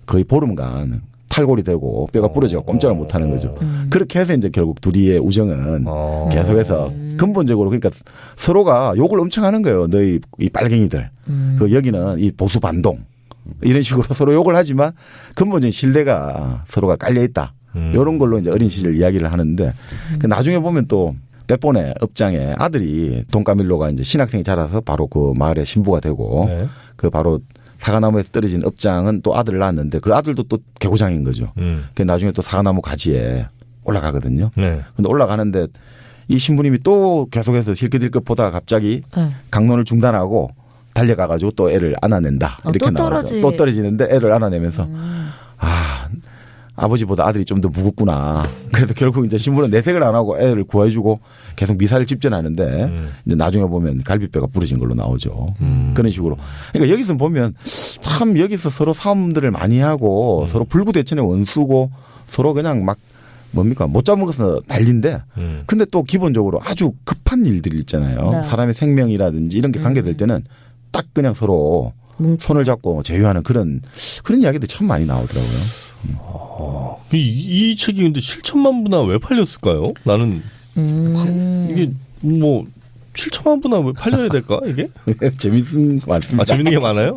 거의 보름간 탈골이 되고 뼈가 부러지고 꼼짝을 못하는 거죠. 그렇게 해서 이제 결국 둘이의 우정은 계속해서 근본적으로 그러니까 서로가 욕을 엄청 하는 거예요. 너희 이 빨갱이들. 그 여기는 이 보수 반동 이런 식으로 서로 욕을 하지만 근본적인 신뢰가 서로가 깔려 있다. 이런 걸로 이제 어린 시절 이야기를 하는데 나중에 보면 또 빼뽀네 업장에 아들이 돈까밀로가 이제 신학생이 자라서 바로 그 마을의 신부가 되고 네. 그 바로 사과나무에서 떨어진 업장은 또 아들을 낳았는데 그 아들도 또 개고장인 거죠. 그 나중에 또 사과나무 가지에 올라가거든요. 네. 근데 올라가는데 이 신부님이 또 계속해서 힐끗힐끗 보다가 갑자기 강론을 중단하고 달려가가지고 또 애를 안아낸다. 이렇게 또 나오죠. 또 떨어지는데 애를 안아내면서 아 아버지보다 아들이 좀 더 무겁구나. 그래서 결국 이제 신부는 내색을 안 하고 애를 구해주고 계속 미사를 집전하는데 이제 나중에 보면 갈비뼈가 부러진 걸로 나오죠. 그런 식으로. 그러니까 여기서 보면 참 여기서 서로 싸움들을 많이 하고 서로 불구대천의 원수고 서로 그냥 막 뭡니까 못 잡아먹어서 난리인데 근데 또 기본적으로 아주 급한 일들이 있잖아요. 네. 사람의 생명이라든지 이런 게 관계될 때는 딱 그냥 서로 손을 잡고 제휴하는 그런 이야기들이 참 많이 나오더라고요. 이 책이 근데 7천만 부나 왜 팔렸을까요? 나는 이게 뭐 7천만 부나 왜 팔려야 될까 이게? 재밌는 거 많습니다. 아, 재밌는 게 많아요?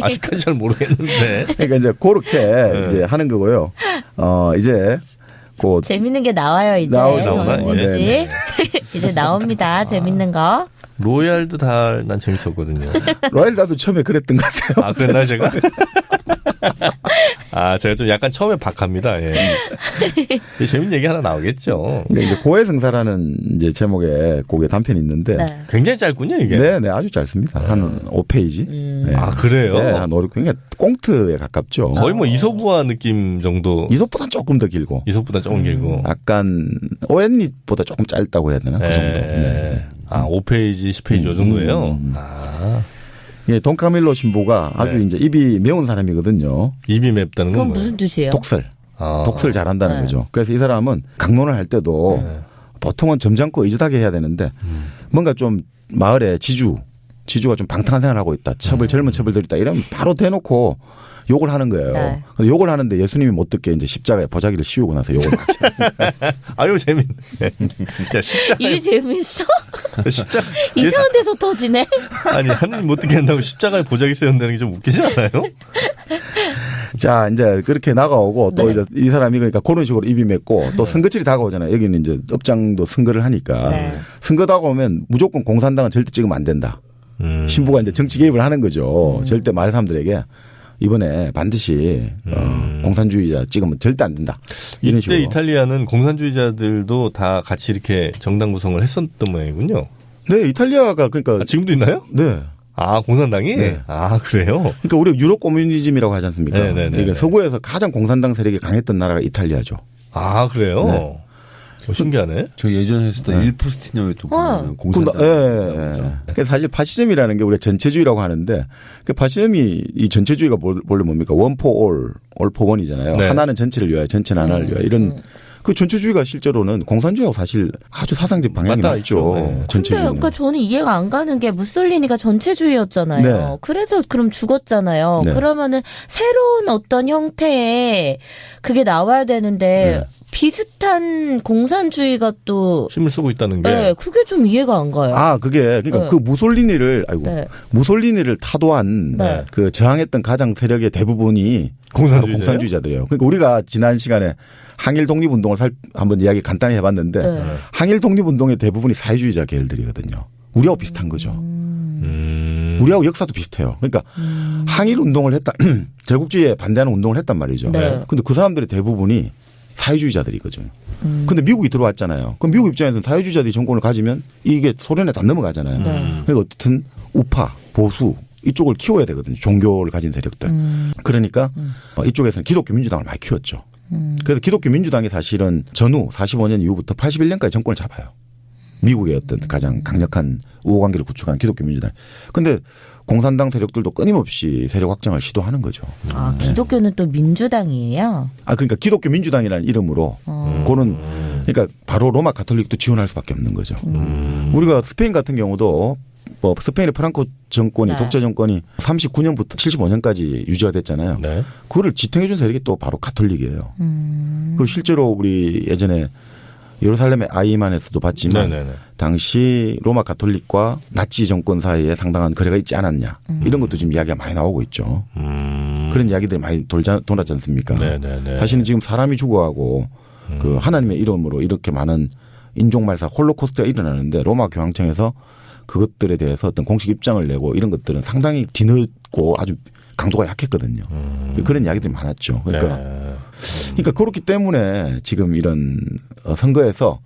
아직까지 잘 모르겠는데. 그러니까 이제 그렇게 이제 하는 거고요. 이제 곧 재밌는 게 나와요 이제 나오나? 정은진 씨. 네. 이제 나옵니다. 재밌는 거. 로얄드 달 난 재밌었거든요. 로얄 나도 처음에 그랬던 것 같아요. 아, 그랬나요 제가? 아, 제가 좀 약간 박합니다. 예. 재밌는 얘기 하나 나오겠죠. 그러니까 이제 고해성사라는 이제 제목의 곡의 단편이 있는데 네. 굉장히 짧군요, 이게. 네, 아주 짧습니다. 한 5페이지. 네. 아, 그래요? 네, 한 5, 6페이지. 그러니까 꽁트에 가깝죠. 거의 뭐 이솝우화 느낌 정도. 이솝보다는 조금 더 길고. 이솝보다 조금 길고. 약간 오앤릿보다 조금 짧다고 해야 되나? 그 정도. 네. 아, 5페이지, 10페이지 요 정도예요? 아. 예, 돈카밀로 신부가 아주 네. 이제 입이 매운 사람이거든요. 입이 맵다는 건 그건 뭐예요? 무슨 뜻이에요? 독설. 아. 독설 잘한다는 네. 거죠. 그래서 이 사람은 강론을 할 때도 보통은 점잖고 의젓하게 해야 되는데 뭔가 좀 마을에 지주가 좀 방탕한 생활을 하고 있다. 젊은 첩을들이 있다. 이러면 바로 대놓고 욕을 하는 거예요. 네. 근데 욕을 하는데 예수님이 못 듣게 이제 십자가에 보자기를 씌우고 나서 욕을 막 아유, 재밌네. 야, 십자가. 이게 재밌어? 십자가. 이상한 데서 터지네. 아니, 하느님 못 듣게 한다고 십자가에 보자기 세운다는 게 좀 웃기지 않아요? 자, 이제 그렇게 나가오고 또 이제 이 사람이 그러니까 그런 식으로 입이 맺고 또 선거철이 다가오잖아요. 여기는 이제 업장도 선거를 하니까 네. 선거 다가오면 무조건 공산당은 절대 찍으면 안 된다. 신부가 이제 정치 개입을 하는 거죠. 절대 마을 사람들에게 이번에 반드시 공산주의자 찍으면 절대 안 된다. 이런 이때 식으로. 이탈리아는 공산주의자들도 다 같이 이렇게 정당 구성을 했었던 모양이군요. 네, 이탈리아가 그러니까 아, 지금도 있나요? 네. 아, 공산당이? 네. 아, 그래요? 그러니까 우리가 유럽 코뮤니즘이라고 하지 않습니까? 네네네. 그러니까 서구에서 가장 공산당 세력이 강했던 나라가 이탈리아죠. 아, 그래요? 네. 신기하네. 저 예전에 했었던 일포스티너에 또 보면 공산당. 그러니까 사실 파시즘이라는 게 우리가 전체주의라고 하는데 그 파시즘이 이 전체주의가 원래 뭡니까? one for all, all for one이잖아요. 네. 하나는 전체를 위하여, 전체는 하나를 위하여 이런 그 전체주의가 실제로는 공산주의하고 사실 아주 사상적 방향이 맞죠. 네. 근데 전체주의는. 그러니까 저는 이해가 안 가는 게 무솔리니가 전체주의였잖아요. 네. 그래서 그럼 죽었잖아요. 네. 그러면은 새로운 어떤 형태의 그게 나와야 되는데 비슷한 공산주의가 또 힘을 쓰고 있다는 게. 네, 그게 좀 이해가 안 가요. 그게 그러니까 네. 그 무솔리니를 무솔리니를 타도한 네. 그 저항했던 가장 세력의 대부분이 공산주의자예요? 공산주의자들이에요. 그러니까 우리가 지난 시간에 항일 독립운동을 한번 이야기 간단히 해봤는데 네. 항일 독립운동의 대부분이 사회주의자 계열들이거든요. 우리하고 비슷한 거죠. 우리하고 역사도 비슷해요. 그러니까 항일 운동을 했다, 제국주의에 반대하는 운동을 했단 말이죠. 네. 근데 그 사람들의 대부분이 사회주의자들이거든요. 근데 미국이 들어왔잖아요. 그럼 미국 입장에서는 사회주의자들이 정권을 가지면 이게 소련에 다 넘어가잖아요. 그러니까 어쨌든 우파, 보수 이쪽을 키워야 되거든요. 종교를 가진 세력들. 그러니까 이쪽에서는 기독교 민주당을 많이 키웠죠. 그래서 기독교 민주당이 사실은 전후 45년 이후부터 81년까지 정권을 잡아요. 미국의 어떤 가장 강력한 우호관계를 구축한 기독교 민주당. 그런데 공산당 세력들도 끊임없이 세력 확장을 시도하는 거죠. 기독교는 또 민주당이에요? 그러니까 기독교 민주당이라는 이름으로 그거는 그러니까 바로 로마 가톨릭도 지원할 수밖에 없는 거죠. 우리가 스페인 같은 경우도 뭐 스페인의 프랑코 정권이 독재 정권이 39년부터 75년까지 유지가 됐잖아요. 네. 그거를 지탱해 준 세력이 또 바로 가톨릭이에요. 그리고 실제로 우리 예전에 예루살렘의 아이만에서도 봤지만 네네네. 당시 로마 가톨릭과 나치 정권 사이에 상당한 거래가 있지 않았냐. 이런 것도 지금 이야기가 많이 나오고 있죠. 그런 이야기들이 많이 돌았지 않습니까? 네네네. 사실은 지금 사람이 죽어가고 그 하나님의 이름으로 이렇게 많은 인종말사 홀로코스트가 일어나는데 로마 교황청에서 그것들에 대해서 어떤 공식 입장을 내고 이런 것들은 상당히 뒤늦고 아주 강도가 약했거든요. 그런 이야기들이 많았죠. 그러니까 그러니까 그렇기 때문에 지금 이런 선거에서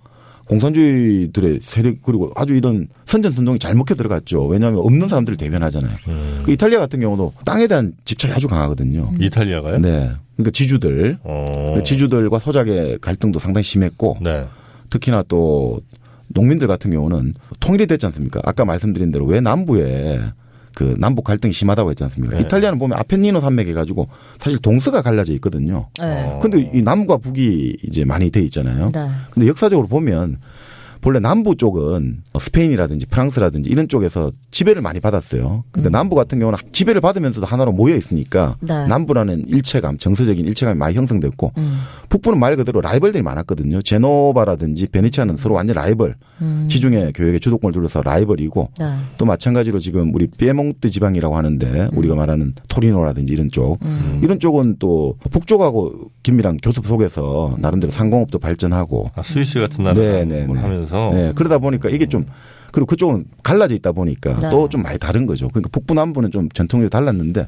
공산주의들의 세력 그리고 아주 이런 선전선동이 잘 먹혀 들어갔죠. 왜냐하면 없는 사람들을 대변하잖아요. 그 이탈리아 같은 경우도 땅에 대한 집착이 아주 강하거든요. 이탈리아가요? 네. 그러니까 지주들과 소작의 갈등도 상당히 심했고 네. 특히나 또 농민들 같은 경우는 통일이 됐지 않습니까? 아까 말씀드린 대로 왜 남부에 그 남북 갈등이 심하다고 했지 않습니까? 네. 이탈리아는 보면 아펜니노 산맥 해가지고 사실 동서가 갈라져 있거든요. 네. 근데 이 남과 북이 이제 많이 돼 있잖아요. 네. 근데 역사적으로 보면 본래 남부 쪽은 스페인이라든지 프랑스라든지 이런 쪽에서 지배를 많이 받았어요. 근데 남부 같은 경우는 지배를 받으면서도 하나로 모여 있으니까 네. 남부라는 일체감, 정서적인 일체감이 많이 형성됐고 북부는 말 그대로 라이벌들이 많았거든요. 제노바라든지 베네치아는 서로 완전 라이벌. 지중해 교역의 주도권을 둘러서 라이벌이고 네. 또 마찬가지로 지금 우리 피에몬트 지방이라고 하는데 우리가 말하는 토리노라든지 이런 쪽 이런 쪽은 또 북쪽하고 긴밀한 교섭 속에서 나름대로 상공업도 발전하고 스위스 같은 나라 하면서 네. 그러다 보니까 이게 좀 그리고 그쪽은 갈라져 있다 보니까 네. 또 좀 많이 다른 거죠. 그러니까 북부 남부는 좀 전통적으로 달랐는데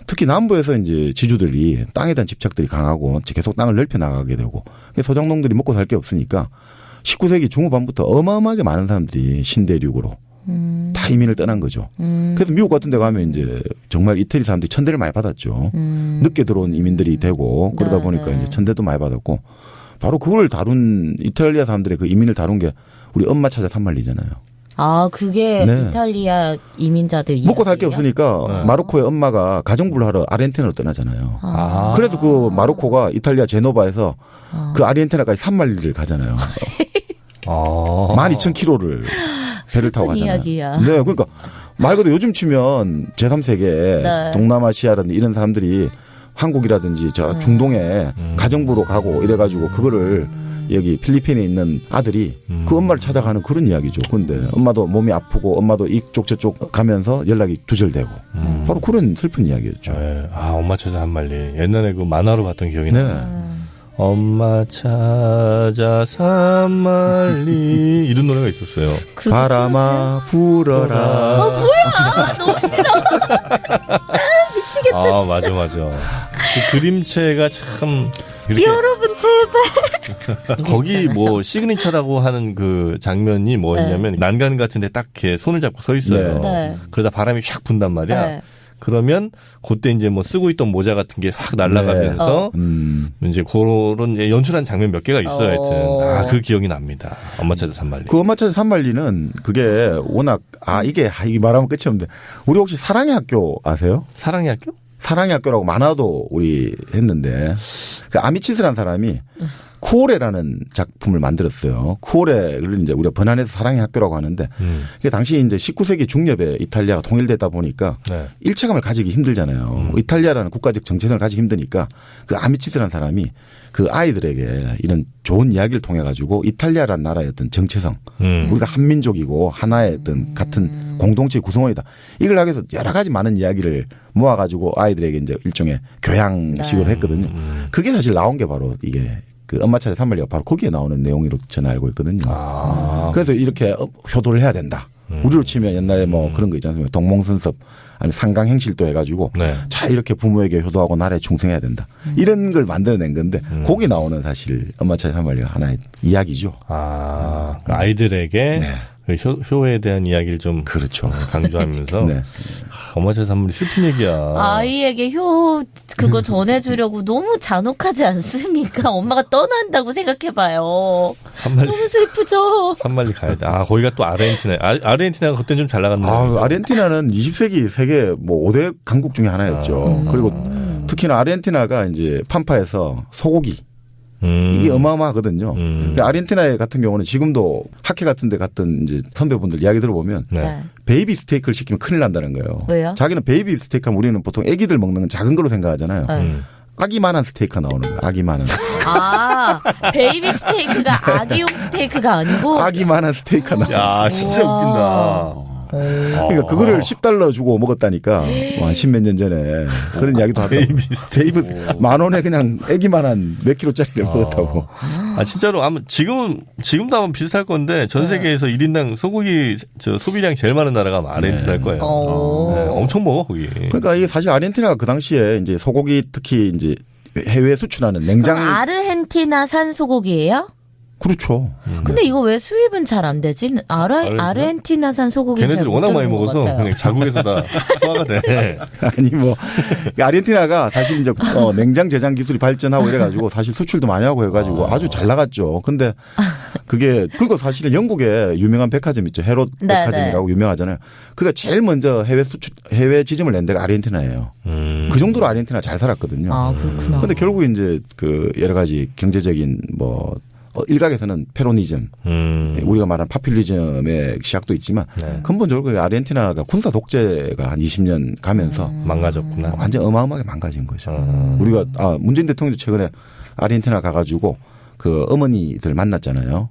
특히 남부에서 이제 지주들이 땅에 대한 집착들이 강하고 계속 땅을 넓혀 나가게 되고 소작농들이 먹고 살 게 없으니까 19세기 중후반부터 어마어마하게 많은 사람들이 신대륙으로 다 이민을 떠난 거죠. 그래서 미국 같은 데 가면 이제 정말 이태리 사람들이 천대를 많이 받았죠. 늦게 들어온 이민들이 되고 그러다 네, 보니까 네. 이제 천대도 많이 받았고 바로 그걸 다룬 이탈리아 사람들의 그 이민을 다룬 게 우리 엄마 찾아 산말리잖아요. 그게 네. 이탈리아 이민자들 먹고 살 게 이야기예요? 없으니까 마르코의 엄마가 가정부를 하러 아르헨티나로 떠나잖아요. 그래서 그 마르코가 이탈리아 제노바에서 그 아르헨티나까지 산말리를 가잖아요. 12,000km를 배를 타고 가잖아요. 이야기야. 네, 그러니까 말 그대로 요즘 치면 제3세계 네. 동남아시아라든지 이런 사람들이 한국이라든지 저 중동에 가정부로 가고 이래가지고 그거를 여기 필리핀에 있는 아들이 그 엄마를 찾아가는 그런 이야기죠. 그런데 엄마도 몸이 아프고 엄마도 이쪽 저쪽 가면서 연락이 두절되고 바로 그런 슬픈 이야기였죠. 네. 엄마 찾아 한말리. 옛날에 그 만화로 봤던 기억이 나요. 네. 엄마 찾아 산말리 이런 노래가 있었어요. 바람아 불어라. 뭐야? 너무 싫어. 미치겠다. 맞아. 그 그림체가 참 이렇게 여러분 제발. 거기 뭐 시그니처라고 하는 그 장면이 뭐였냐면 난간 같은데 딱 이렇게 손을 잡고 서 있어요. 네. 그러다 바람이 샥 분단 말이야. 네. 그러면 그때 이제 뭐 쓰고 있던 모자 같은 게 확 날아가면서 이제 그런 연출한 장면 몇 개가 있어요. 하여튼 그 기억이 납니다. 엄마 찾아 산말리. 그 엄마 찾아 산말리는 그게 워낙 이게 말하면 끝이 없는데 우리 혹시 사랑의 학교 아세요? 사랑의 학교? 사랑의 학교라고 만화도 우리 했는데 그 아미치스라는 사람이 쿠오레라는 작품을 만들었어요. 쿠오레를 이제 우리가 번안해서 사랑의 학교라고 하는데 그게 당시 이제 19세기 중엽에 이탈리아가 통일되다 보니까 일체감을 가지기 힘들잖아요. 이탈리아라는 국가적 정체성을 가지기 힘드니까 그 아미치스라는 사람이 그 아이들에게 이런 좋은 이야기를 통해 가지고 이탈리아라는 나라의 어떤 정체성, 우리가 한민족이고 하나의 어떤 같은 공동체 구성원이다. 이걸 하기 위해서 여러 가지 많은 이야기를 모아 가지고 아이들에게 이제 일종의 교양식으로 했거든요. 그게 사실 나온 게 바로 이게 그 엄마 찾아 산말리가 바로 거기에 나오는 내용으로 저는 알고 있거든요. 그래서 이렇게 효도를 해야 된다. 우리로 치면 옛날에 뭐 그런 거 있지 않습니까? 동몽선섭 아니 상강행실도 해가지고 자 이렇게 부모에게 효도하고 나라에 충성해야 된다. 이런 걸 만들어낸 건데 거기 나오는 사실 엄마 찾아 산말리가 하나의 이야기죠. 아이들에게 그 효에 대한 이야기를 좀 그렇죠. 강조하면서 엄마 찾아 산말리 슬픈 얘기야. 아이에게 효 그거 전해주려고 너무 잔혹하지 않습니까? 엄마가 떠난다고 생각해봐요. 산말리. 너무 슬프죠. 산말리 가야 돼. 거기가 또 아르헨티나. 아르헨티나가 그때는 좀 잘 나갔는데. 아르헨티나는 20세기 세계 뭐 5대 강국 중에 하나였죠. 그리고 특히나 아르헨티나가 이제 팜파에서 소고기 이게 어마어마하거든요. 아르헨티나 같은 경우는 지금도 학회 같은 데 갔던 이제 선배분들 이야기 들어보면 베이비 스테이크를 시키면 큰일 난다는 거예요. 왜요? 자기는 베이비 스테이크 하면 우리는 보통 애기들 먹는 건 작은 걸로 생각하잖아요. 아기만한 스테이크가 나오는 거예요. 아기만한. 베이비 스테이크가 아기용 스테이크가 아니고 아기만한 스테이크가 나와요. 야, 진짜 웃긴다. 그러니까 그거를 $10 주고 먹었다니까 한 10몇 년 전에 그런 이야기도 하더라고요. 베이비 10,000원에 그냥 애기만한 몇 킬로짜리를 먹었다고. 진짜로 아마 지금도 아마 비슷할 건데 전 세계에서 1인당 소고기 소비량이 제일 많은 나라가 아르헨티나일 거예요. 엄청 먹어 거기. 그러니까 이게 사실 아르헨티나가 그 당시에 이제 소고기 특히 이제 해외 수출하는 냉장. 아르헨티나산 소고기예요? 그렇죠. 근데 이거 왜 수입은 잘 안 되지? 아르헨티나산 소고기 걔네들이 워낙 많이 먹어서 그냥 자국에서 다 소화가 돼. 아니 뭐 아르헨티나가 사실 이제 냉장 제장 기술이 발전하고 이래가지고 사실 수출도 많이 하고 해가지고 아주 잘 나갔죠. 근데 그리고 사실은 영국에 유명한 백화점 있죠. 헤롯 백화점이라고 유명하잖아요. 그가 제일 먼저 해외 지점을 낸 데가 아르헨티나예요. 그 정도로 아르헨티나 잘 살았거든요. 그렇구나. 근데 결국 이제 그 여러 가지 경제적인 뭐 일각에서는 페로니즘, 우리가 말하는 파퓰리즘의 시작도 있지만 근본적으로 아르헨티나가 군사 독재가 한 20년 가면서 망가졌구나. 완전 어마어마하게 망가진 거죠. 우리가 문재인 대통령도 최근에 아르헨티나 가가지고 그 어머니들 만났잖아요.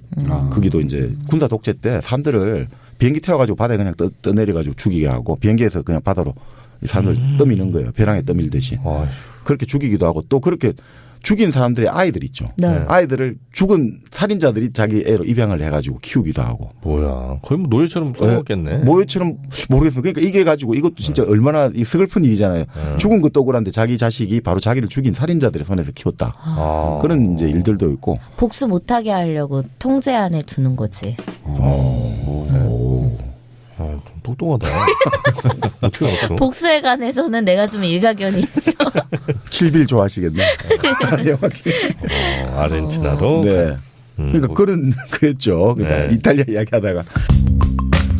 거기도 이제 군사 독재 때 사람들을 비행기 태워가지고 바다에 그냥 떠내려가지고 죽이게 하고 비행기에서 그냥 바다로 이 사람들 떠미는 거예요. 벼랑에 떠밀듯이. 그렇게 죽이기도 하고 또 그렇게 죽인 사람들의 아이들 있죠. 아이들을 죽은 살인자들이 자기 애로 입양을 해가지고 키우기도 하고. 뭐야. 거의 뭐 노예처럼 써먹겠네. 노예처럼 모르겠어요. 그러니까 이게 가지고 이것도 진짜 얼마나 슬픈 일이잖아요. 죽은 것도 억울한데 자기 자식이 바로 자기를 죽인 살인자들의 손에서 키웠다. 그런 이제 일들도 있고. 복수 못하게 하려고 통제 안에 두는 거지. 똑똑하다. 어떻게 알았어? 복수에 관해서는 내가 좀 일가견이 있어. 킬빌 좋아하시겠네. 아르헨티나로. 네. 그러니까 그런 거였죠. 그러니까 이탈리아 이야기하다가.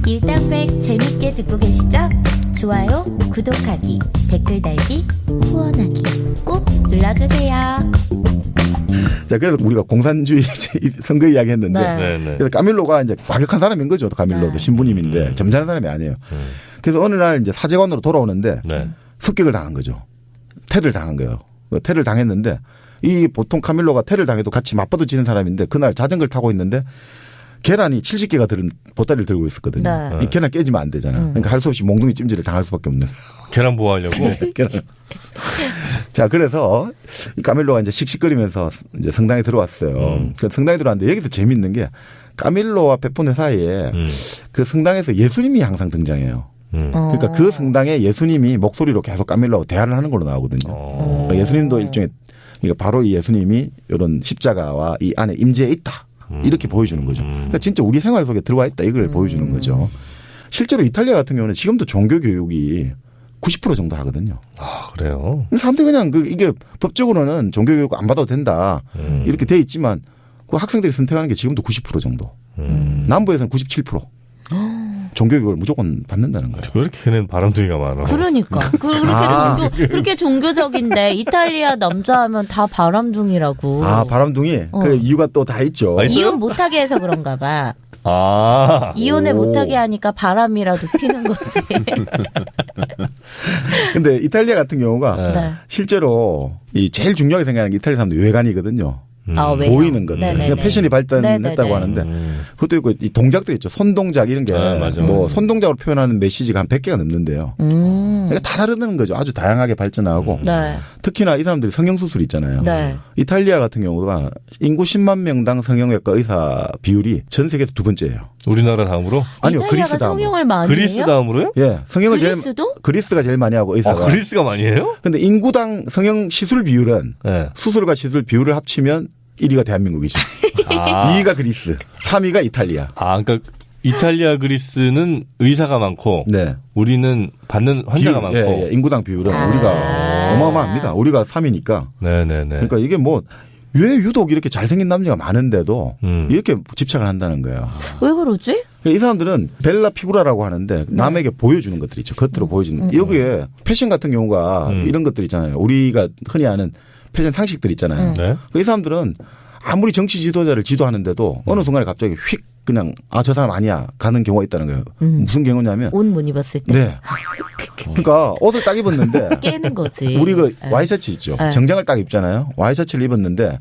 일단백 재밌게 듣고 계시죠? 좋아요, 구독하기, 댓글 달기, 후원하기 꾹 눌러주세요. 자, 그래서 우리가 공산주의 선거 이야기 했는데. 그래서 까밀로가 이제 과격한 사람인 거죠. 까밀로도 신부님인데 점잖은 사람이 아니에요. 그래서 어느 날 이제 사제관으로 돌아오는데 습격을 당한 거죠. 테러를 당한 거예요. 테러를 당했는데 이 보통 카밀로가 테러를 당해도 같이 맞받아치는 사람인데 그날 자전거를 타고 있는데 계란이 70개가 들은 보따리를 들고 있었거든요. 이 계란 깨지면 안 되잖아. 그러니까 할 수 없이 몽둥이 찜질을 당할 수밖에 없는. 계란 보호하려고? 계란. 자, 그래서 이 까밀로가 이제 씩씩거리면서 이제 성당에 들어왔어요. 그 성당에 들어왔는데 여기서 재밌는 게 까밀로와 페포네 사이에 그 성당에서 예수님이 항상 등장해요. 그러니까 그 성당에 예수님이 목소리로 계속 까밀로하고 대화를 하는 걸로 나오거든요. 예수님도 일종의 그러니까 바로 이 예수님이 이런 십자가와 이 안에 임재해 있다. 이렇게 보여주는 거죠. 그러니까 진짜 우리 생활 속에 들어와 있다 이걸 보여주는 거죠. 실제로 이탈리아 같은 경우는 지금도 종교 교육이 90% 정도 하거든요. 아, 그래요? 사람들이 그냥 이게 법적으로는 종교교육 안 받아도 된다. 이렇게 돼 있지만 그 학생들이 선택하는 게 지금도 90% 정도. 남부에서는 97%. 종교교육을 무조건 받는다는 거예요. 왜 이렇게 걔는 바람둥이가 많아? 그러니까. 그렇게 종교적인데 이탈리아 남자 하면 다 바람둥이라고. 아, 바람둥이? 그 이유가 또 다 있죠. 이혼 못하게 해서 그런가 봐. 아. 이혼을 못하게 하니까 바람이라도 피는 거지. 근데 이탈리아 같은 경우가 네. 실제로 이 제일 중요하게 생각하는 게 이탈리아 사람들 외관이거든요. 보이는 것들. 그러니까 패션이 발달했다고 하는데 그것도 있고 이 동작들 있죠. 손동작 이런 게 뭐 손동작으로 표현하는 메시지가 한 100개가 넘는데요. 그러니까 다 다르다는 거죠. 아주 다양하게 발전하고 네. 특히나 이 사람들이 성형수술 있잖아요. 네. 이탈리아 같은 경우가 인구 10만 명당 성형외과 의사 비율이 전 세계에서 두 번째예요. 우리나라 다음으로? 아니요. 이탈리아가 그리스 다음으로. 성형을 많이 그리스 해요? 다음으로요? 예. 성형을 그리스도? 그리스가 제일 많이 하고 의사가. 아, 그리스가 많이 해요? 근데 인구당 성형 시술 비율은 네. 수술과 시술 비율을 합치면 1위가 대한민국이죠. 아. 2위가 그리스, 3위가 이탈리아. 아, 그러니까 이탈리아, 그리스는 의사가 많고 네. 우리는 받는 환자가 많고. 예, 인구당 비율은 우리가 어마어마합니다. 우리가 3위니까. 네네네. 그러니까 이게 뭐 왜 유독 이렇게 잘생긴 남자가 많은데도 이렇게 집착을 한다는 거예요. 왜 그러지? 이 사람들은 벨라 피구라라고 하는데 남에게 보여주는 것들이 있죠. 겉으로 보여주는. 여기에 패션 같은 경우가 이런 것들 있잖아요. 우리가 흔히 아는 패션 상식들 있잖아요. 네. 이 사람들은 아무리 정치 지도자를 지도하는데도 어느 순간에 갑자기 휙 그냥 저 사람 아니야 가는 경우가 있다는 거예요. 무슨 경우냐면 옷 못 입었을 때. 네. 그러니까 옷을 딱 입었는데 깨는 거지. 우리 그 와이셔츠 있죠. 정장을 딱 입잖아요. 와이셔츠를 입었는데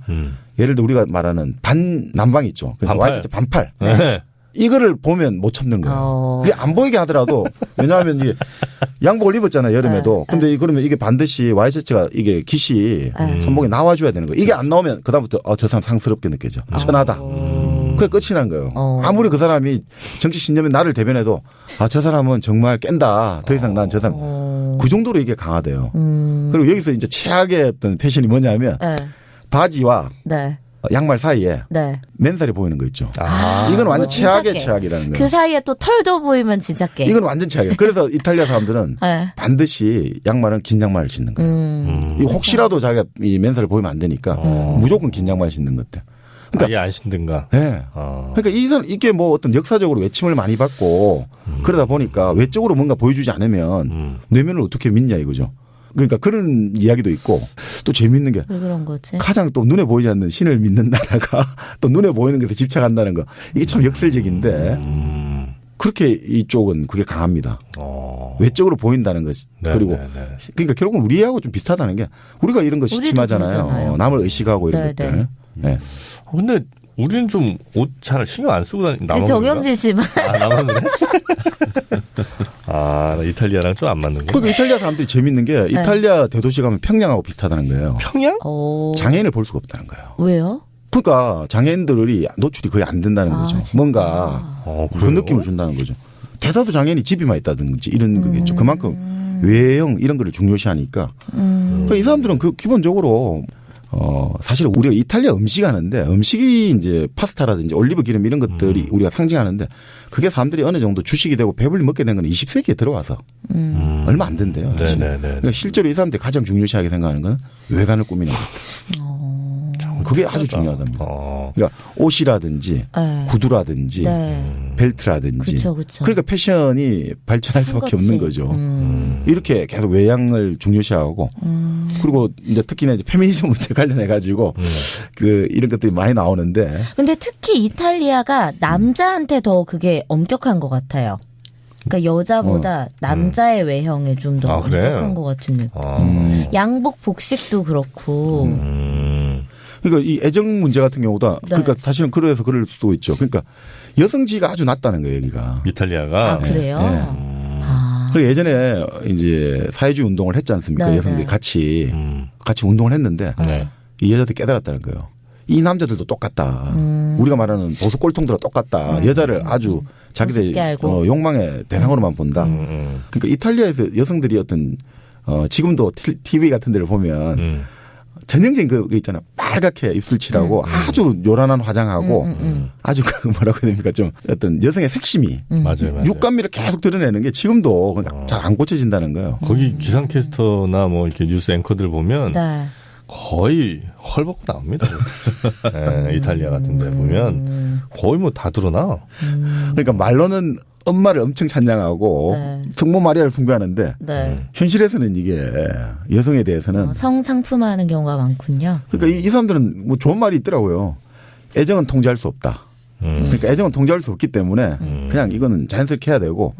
예를 들어 우리가 말하는 반남방 있죠. 그러니까 와이셔츠 반팔. 네. 이거를 보면 못 참는 거예요. 그게 안 보이게 하더라도 왜냐하면 이게 양복을 입었잖아요. 여름에도. 근데 그러면 이게 반드시 와이셔츠가 이게 깃이 손목에 나와줘야 되는 거예요. 이게 안 나오면 그다음부터 저 사람 상스럽게 느껴져. 천하다. 그게 끝이 난 거예요. 아무리 그 사람이 정치 신념에 나를 대변해도 저 사람은 정말 깬다. 더 이상 난 저 사람. 그 정도로 이게 강화돼요. 그리고 여기서 이제 최악의 어떤 패션이 뭐냐면 바지와 양말 사이에 맨살이 보이는 거 있죠. 이건 완전 최악의 최악이라는 거예요. 그 사이에 또 털도 보이면 진짜 깨. 이건 완전 최악이에요. 그래서 이탈리아 사람들은 반드시 양말은 긴 양말을 신는 거예요. 혹시라도 자기가 이 맨살을 보이면 안 되니까 무조건 긴 양말을 신는 것 같아요. 그러니까 아예 안 신든가. 네. 그러니까 이게 뭐 어떤 역사적으로 외침을 많이 받고 그러다 보니까 외적으로 뭔가 보여주지 않으면 내면을 어떻게 믿냐 이거죠. 그러니까 그런 이야기도 있고 또 재밌는 게 왜 그런 거지? 가장 또 눈에 보이지 않는 신을 믿는다다가 또 눈에 보이는 것에 집착한다는 거 이게 참 역설적인데 그렇게 이쪽은 그게 강합니다. 외적으로 보인다는 것 그리고 그러니까 결국은 우리하고 좀 비슷하다는 게 우리가 이런 거 시침하잖아요. 남을 의식하고 이런 것들. 네. 근데 우리는 좀 옷 잘 신경 안 쓰고 다니는 정영진 씨만. 나만 그래? 나 이탈리아랑 좀 안 맞는 거야. 그러니까 이탈리아 사람들이 재밌는 게 이탈리아 대도시 가면 평양하고 비슷하다는 거예요. 평양? 장애인을 볼 수가 없다는 거예요. 왜요? 그러니까 장애인들이 노출이 거의 안 된다는 거죠. 진짜? 뭔가 그런 느낌을 준다는 거죠. 대다수 장애인이 집에만 있다든지 이런 거겠죠. 그만큼 외형 이런 거를 중요시하니까. 그러니까 이 사람들은 기본적으로 사실 우리가 이탈리아 음식 하는데 음식이 이제 파스타라든지 올리브 기름 이런 것들이 우리가 상징하는데 그게 사람들이 어느 정도 주식이 되고 배불리 먹게 된 건 20세기에 들어와서 얼마 안 된대요. 사실. 그러니까 실제로 이 사람들이 가장 중요시하게 생각하는 건 외관을 꾸미는 것. 그게 아주 중요하답니다. 그러니까 옷이라든지 구두라든지 벨트라든지. 그쵸. 그러니까 패션이 발전할 수밖에 없는 거죠. 이렇게 계속 외양을 중요시하고 그리고 이제 특히나 이제 페미니즘 문제 관련해 가지고 이런 것들이 많이 나오는데. 근데 특히 이탈리아가 남자한테 더 그게 엄격한 것 같아요. 그러니까 여자보다 남자의 외형에 좀 더 엄격한 것 같은 느낌. 양복 복식도 그렇고. 그러니까 이 애정 문제 같은 경우도 그러니까 사실은 그래서 그럴 수도 있죠. 그러니까 여성지가 아주 낮다는 거예요, 여기가. 이탈리아가. 그래요? 그리고 예전에 이제 사회주의 운동을 했지 않습니까? 여성들이 같이 운동을 했는데 이 여자들이 깨달았다는 거예요. 이 남자들도 똑같다. 우리가 말하는 보수 꼴통들과 똑같다. 여자를 아주 자기들 욕망의 대상으로만 본다. 그러니까 이탈리아에서 여성들이 어떤 지금도 TV 같은 데를 보면 전형적인 그 있잖아요. 빨갛게 입술 칠하고 아주 요란한 화장하고 아주 그 뭐라고 해야 됩니까? 좀 어떤 여성의 색심이 맞아요. 육감미를 계속 드러내는 게 지금도 잘 안 고쳐진다는 거예요. 거기 기상캐스터나 뭐 이렇게 뉴스 앵커들 보면 네. 거의 헐벗고 나옵니다. 네, 이탈리아 같은 데 보면 거의 뭐 다 드러나. 그러니까 말로는 엄마를 엄청 찬양하고 네. 성모 마리아를 숭배하는데 네. 현실에서는 이게 여성에 대해서는 성상품화하는 경우가 많군요. 그러니까 이 사람들은 뭐 좋은 말이 있더라고요. 애정은 통제할 수 없다. 그러니까 애정은 통제할 수 없기 때문에 그냥 이거는 자연스럽게 해야 되고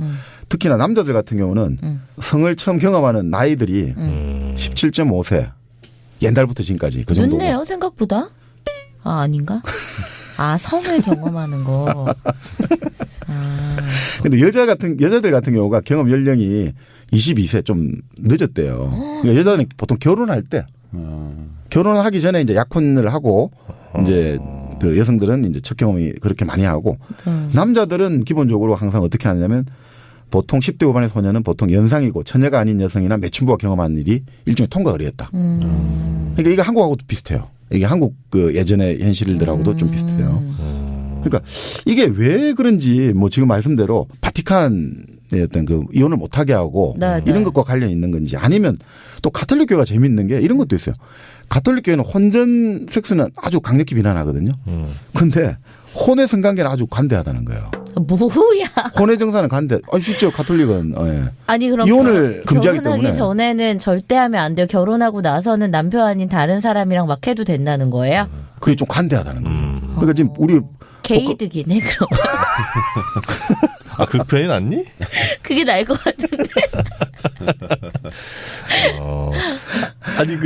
특히나 남자들 같은 경우는 성을 처음 경험하는 나이들이 17.5세 옛날부터 지금까지 그 정도고. 늦네요 생각보다. 아 아닌가? 아 성을 경험하는 거. 근데 여자들 같은 경우가 경험 연령이 22세 좀 늦었대요. 그러니까 여자는 보통 결혼할 때 결혼하기 전에 이제 약혼을 하고 이제 그 여성들은 이제 첫 경험이 그렇게 많이 하고 남자들은 기본적으로 항상 어떻게 하냐면 보통 10대 후반의 소녀는 보통 연상이고 처녀가 아닌 여성이나 매춘부가 경험한 일이 일종의 통과 의례였다. 그러니까 이게 한국하고도 비슷해요. 이게 한국 그 예전의 현실들하고도 좀 비슷해요. 그러니까 이게 왜 그런지 뭐 지금 말씀대로 바티칸의 어떤 그 이혼을 못하게 하고 네, 이런 네. 것과 관련이 있는 건지 아니면 또 가톨릭 교회가 재밌는 게 이런 것도 있어요. 가톨릭 교회는 혼전 섹스는 아주 강력히 비난하거든요. 근데 혼외 성관계는 아주 관대하다는 거예요. 뭐야? 혼외 정사는 관대. 아니 실제 가톨릭은 예. 아니 그럼 이혼을 금지하기 결혼하기 때문에. 전에는 절대 하면 안 돼요. 결혼하고 나서는 남편 아닌 다른 사람이랑 막 해도 된다는 거예요? 그게 좀 관대하다는 거예요. 그러니까 지금 우리 게이득이네 그럼. 아, 그 표현이 낫니? 그게 나을 것 같은데. 아니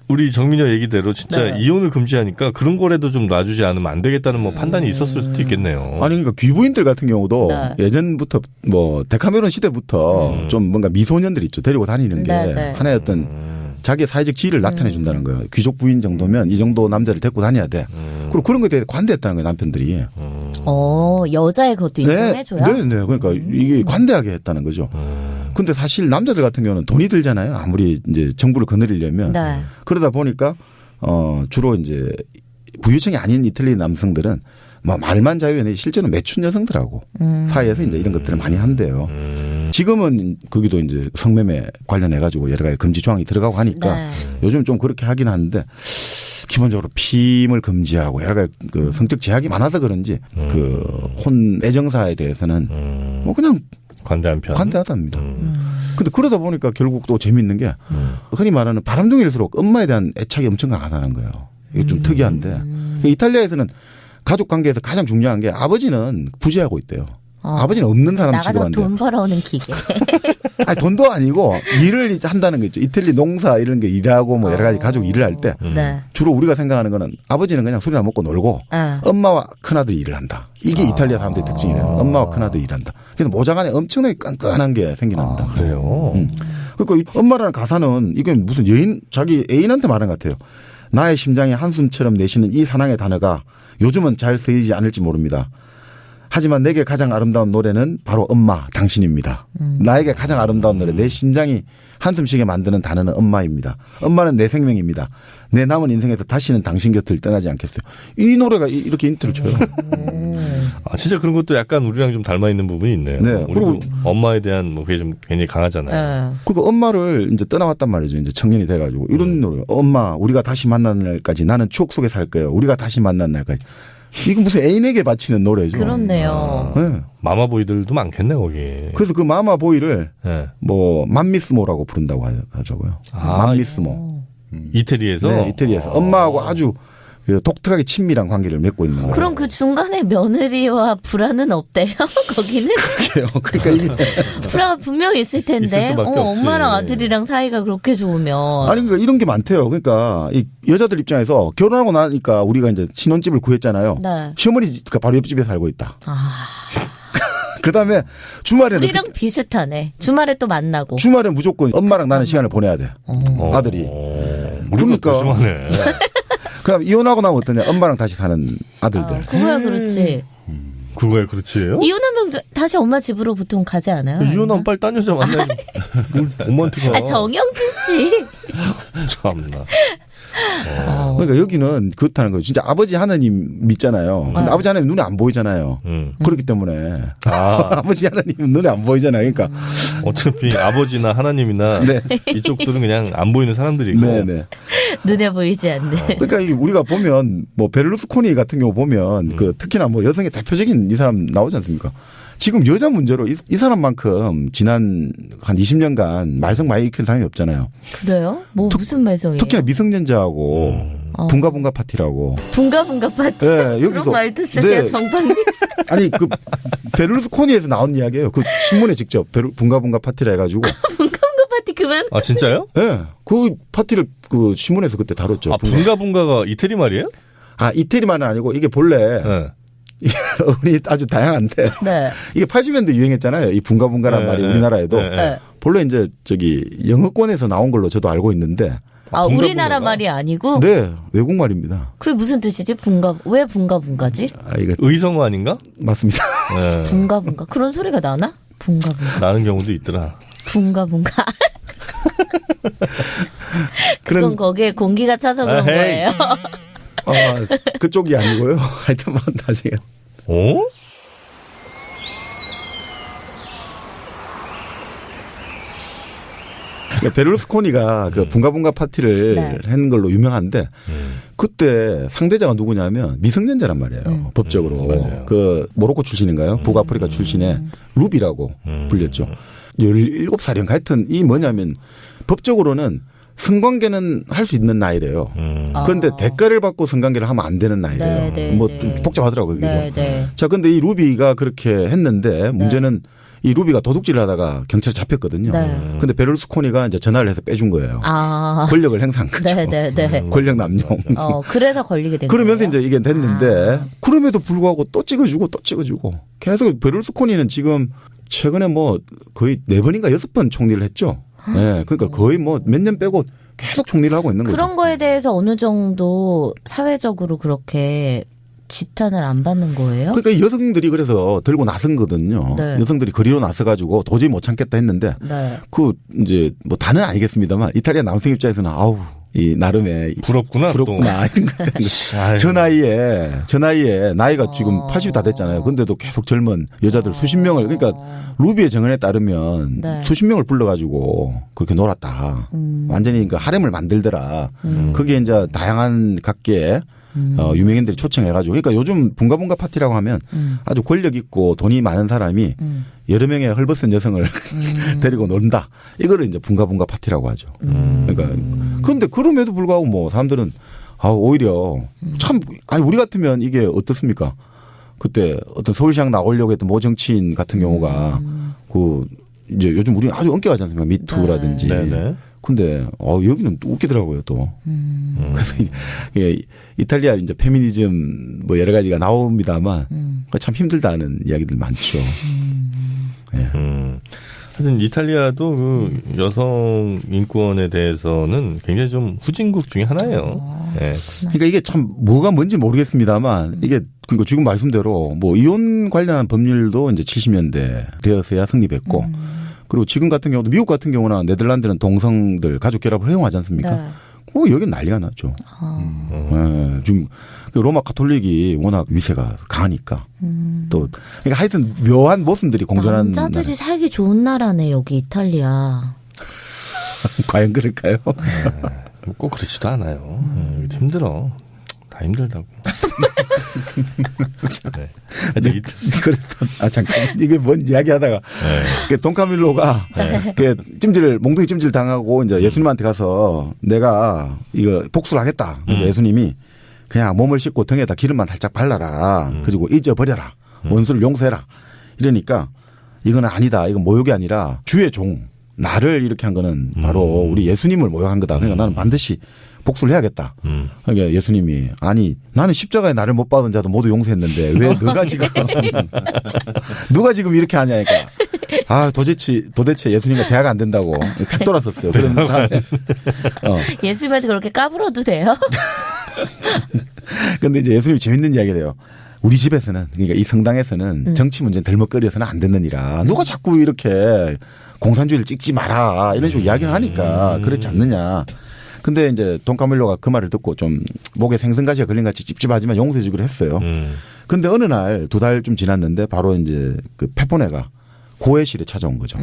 우리 정민여 얘기대로 진짜 네. 이혼을 금지하니까 그런 거라도 좀 놔주지 않으면 안 되겠다는 뭐 판단이 있었을 수도 있겠네요. 아니 그러니까 귀부인들 같은 경우도 네. 예전부터 뭐 데카메론 시대부터 좀 뭔가 미소년들 있죠. 데리고 다니는 게 네, 네. 하나의 어떤 자기의 사회적 지위를 나타내 준다는 거예요. 귀족 부인 정도면 이 정도 남자를 데리고 다녀야 돼. 그리고 그런 거에 대해 관대했다는 거예요. 남편들이. 여자의 그것도 인정해줘요? 네. 그러니까 이게 관대하게 했다는 거죠. 근데 사실 남자들 같은 경우는 돈이 들잖아요. 아무리 이제 정부를 거느리려면. 네. 그러다 보니까 주로 이제 부유층이 아닌 이탈리아 남성들은 뭐 말만 자유연애 실제로 매춘 여성들하고 사이에서 이제 이런 것들을 많이 한대요. 지금은 거기도 이제 성매매 관련해 가지고 여러 가지 금지 조항이 들어가고 하니까 네. 요즘 좀 그렇게 하긴 하는데 기본적으로 피임을 금지하고 여러 가지 그 성적 제약이 많아서 그런지 그 혼 애정사에 대해서는 뭐 그냥 관대한 편. 관대하답니다. 근데 그러다 보니까 결국 또 재밌는 게 흔히 말하는 바람둥이일수록 엄마에 대한 애착이 엄청 강하다는 거예요. 이게 좀 특이한데 이탈리아에서는 가족 관계에서 가장 중요한 게 아버지는 부재하고 있대요. 아버지는 없는 사람 나가서 취급한대요. 돈 벌어오는 기계. 아니 돈도 아니고 일을 한다는 거 있죠. 이탈리 농사 이런 게 일하고 뭐 여러 가지 가족 일을 할 때 네. 주로 우리가 생각하는 거는 아버지는 그냥 술이나 먹고 놀고 엄마와 큰아들이 일을 한다. 이게 이탈리아 사람들의 특징이래요. 엄마와 큰아들이 일한다. 그래서 모장안에 엄청나게 깐깐한 게 생겨납니다. 그래요? 그러니까 엄마라는 가사는 이게 무슨 자기 애인한테 말한 것 같아요. 나의 심장이 한숨처럼 내쉬는 이 사랑의 단어가 요즘은 잘 쓰이지 않을지 모릅니다. 하지만 내게 가장 아름다운 노래는 바로 엄마, 당신입니다. 나에게 가장 아름다운 노래, 내 심장이 한숨 쉬게 만드는 단어는 엄마입니다. 엄마는 내 생명입니다. 내 남은 인생에서 다시는 당신 곁을 떠나지 않겠어요. 이 노래가 이렇게 인트를 쳐요. 아, 진짜 그런 것도 약간 우리랑 좀 닮아있는 부분이 있네요. 네. 우리도 엄마에 대한 뭐 그게 좀 굉장히 강하잖아요. 그러니까 엄마를 이제 떠나왔단 말이죠. 이제 청년이 돼가지고. 이런 노래. 엄마, 우리가 다시 만나는 날까지 나는 추억 속에 살 거예요. 우리가 다시 만나는 날까지. 이거 무슨 애인에게 바치는 노래죠. 그렇네요. 네. 마마보이들도 많겠네, 거기. 그래서 그 마마보이를 네. 뭐 맘미스모라고 부른다고 하더라고요. 맘미스모. 이태리에서? 네, 이태리에서. 엄마하고 아주 독특하게 친밀한 관계를 맺고 있는 거예요. 그럼 그 중간에 며느리와 불화는 없대요? 거기는? 그러니까 이게 불화가 분명히 있을 텐데. 있을 수밖에 없지. 엄마랑 아들이랑 사이가 그렇게 좋으면. 아니 그러니까 이런 게 많대요. 그러니까 이 여자들 입장에서 결혼하고 나니까 우리가 이제 신혼집을 구했잖아요. 네. 시어머니가 바로 옆집에 살고 있다. 아. 그다음에 주말에는 우리랑 비슷하네. 주말에 또 만나고. 주말에 무조건 엄마랑 나는 시간을 보내야 돼. 아들이. 우리가 그러니까. 더 심하네. 그럼 이혼하고 나면 어떠냐? 엄마랑 다시 사는 아들들. 그거야 그렇지. 그거야 그렇지요? 이혼하면 다시 엄마 집으로 보통 가지 않아요? 이혼하면 빨리 딴 여자 만나야지. 뭘 엄마한테 가. 아, 정영진 씨. 참나. 그러니까 여기는 그렇다는 거예요. 진짜 아버지 하나님 믿잖아요. 근데 아버지 하나님 눈에 안 보이잖아요. 그렇기 때문에 아버지 하나님 눈에 안 보이잖아요. 그러니까 어차피 아버지나 하나님이나 네. 이쪽들은 그냥 안 보이는 사람들이고. 네네. 눈에 보이지 않는. 그러니까 우리가 보면 뭐 베를루스코니 같은 경우 보면 그 특히나 뭐 여성의 대표적인 이 사람 나오지 않습니까? 지금 여자 문제로 이 사람만큼 지난 한 20년간 말썽 많이 일으킨 사람이 없잖아요. 그래요? 뭐 무슨 말썽이에요? 특히나 미성년자하고 분가분가 파티라고. 분가분가 파티. 네, 여기서. 그런 말도 쓰세요, 네. 정방님. 아니 그 베를루스코니에서 나온 이야기예요. 그 신문에 직접 분가분가 파티라 해가지고. 분가분가 파티 그만. 아 진짜요? 네, 그 파티를 그 신문에서 그때 다뤘죠. 아 분가분가가 이태리 말이에요? 아 이태리만은 아니고 이게 본래. 네. 우리 아주 다양한데 네. 이게 80년대 유행했잖아요. 이 분가분가란 말이 우리나라에도 네. 본래 이제 저기 영어권에서 나온 걸로 저도 알고 있는데. 아 우리나라 말이 아니고? 네, 외국 말입니다. 그게 무슨 뜻이지? 왜 분가분가지? 아 이거 의성어 아닌가? 맞습니다. 네. 분가분가 그런 소리가 나나? 분가분가. 나는 경우도 있더라. 분가분가. 그건 그런 거기에 공기가 차서 그런 거예요. 그쪽이 아니고요. 하여튼 나중에. 어? 베를루스코니가 그 분가분가 파티를 네. 한 걸로 유명한데 그때 상대자가 누구냐면 미성년자란 말이에요. 법적으로. 맞아요. 그 모로코 출신인가요? 북아프리카 출신의 루비라고 불렸죠. 17살인가 하여튼 이 뭐냐면 법적으로는 성관계는 할 수 있는 나이래요. 그런데 대가를 받고 성관계를 하면 안 되는 나이래요. 네, 뭐 네. 복잡하더라고요. 네, 네. 자, 근데 이 루비가 그렇게 했는데 문제는 이 루비가 도둑질을 하다가 경찰에 잡혔거든요. 네. 근데 베를루스코니가 이제 전화를 해서 빼준 거예요. 아. 권력을 행사한 거죠. 네, 네, 네. 권력 남용. 그래서 걸리게 된 그러면서 거예요? 이제 이게 됐는데 그럼에도 불구하고 또 찍어주고 또 찍어주고 계속 베를루스코니는 지금 최근에 뭐 거의 4번인가 6번 총리를 했죠. 네, 그러니까 거의 뭐 몇 년 빼고 계속 총리를 하고 있는 거죠. 그런 거에 대해서 어느 정도 사회적으로 그렇게 지탄을 안 받는 거예요? 그러니까 여성들이 그래서 들고 나선 거거든요. 네. 여성들이 거리로 나서가지고 도저히 못 참겠다 했는데 네. 그 이제 뭐 다는 아니겠습니다만 이탈리아 남성 입장에서는 아우 이 나름의 부럽구나. 이런 거. 저 나이에 나이가 지금 80이 다 됐잖아요. 근데도 계속 젊은 여자들 수십 명을 그러니까 루비의 정언에 따르면 네. 수십 명을 불러가지고 그렇게 놀았다. 완전히 그 하렘을 만들더라. 그게 이제 다양한 각계의 유명인들이 초청해가지고 그러니까 요즘 분가분가 파티라고 하면 아주 권력 있고 돈이 많은 사람이 여러 명의 헐벗은 여성을 데리고 논다. 이거를 이제 분가분가 파티라고 하죠. 그러니까 그런데 그럼에도 불구하고 뭐 사람들은 오히려 참 아니 우리 같으면 이게 어떻습니까? 그때 어떤 서울시장 나오려고 했던 모 정치인 같은 경우가 그 이제 요즘 우리 아주 엄격하지 않습니까? 미투라든지. 네네. 근데 여기는 또 웃기더라고요 또. 그래서 이탈리아 이제 페미니즘 뭐 여러 가지가 나옵니다만 참 힘들다는 이야기들 많죠. 네. 하여튼 이탈리아도 그 여성 인권에 대해서는 굉장히 좀 후진국 중에 하나예요. 네. 그러니까 이게 참 뭐가 뭔지 모르겠습니다만 이게 그러니까 지금 말씀대로 뭐 이혼 관련한 법률도 이제 70년대 되어서야 성립했고 그리고 지금 같은 경우도 미국 같은 경우나 네덜란드는 동성들 가족 결합을 허용하지 않습니까? 네. 여기는 난리가 났죠. 네, 지금 로마 가톨릭이 워낙 위세가 강하니까 또 그러니까 하여튼 묘한 모순들이 공존하는 남자들이 살기 좋은 나라네 여기 이탈리아. 과연 그럴까요? 꼭 그렇지도 않아요. 힘들어. 다 힘들다고. 네. 잠깐 이게 뭔 이야기하다가 돈카밀로가 몽둥이 찜질 당하고 이제 예수님한테 가서 내가 이거 복수를 하겠다. 예수님이 그냥 몸을 씻고 등에다 기름만 살짝 발라라. 그리고 잊어버려라. 원수를 용서해라. 이러니까 이건 아니다. 이건 모욕이 아니라 주의 종 나를 이렇게 한 거는 바로 우리 예수님을 모욕한 거다. 그러니까 나는 반드시 복수를 해야겠다. 그러니까 예수님이 아니 나는 십자가에 나를 못 받은 자도 모두 용서했는데 왜 너가 지금 누가 지금 이렇게 하냐니까 도대체 예수님과 대화가 안 된다고 팩 돌았었어요. 그런 다음에 예수님한테 그렇게 까불어도 돼요? 그런데 이제 예수님이 재밌는 이야기를 해요. 우리 집에서는 그러니까 이 성당에서는 정치 문제는 덜먹거리여서는 안 되느니라. 누가 자꾸 이렇게 공산주의를 찍지 마라 이런 식으로 이야기를 하니까 그렇지 않느냐. 근데 이제 돈 카밀로가 그 말을 듣고 좀 목에 생선가시가 걸린 같이 찝찝하지만 용서해 주기로 했어요. 근데 어느 날 2달 좀 지났는데 바로 이제 그 페포네가 고해실에 찾아온 거죠.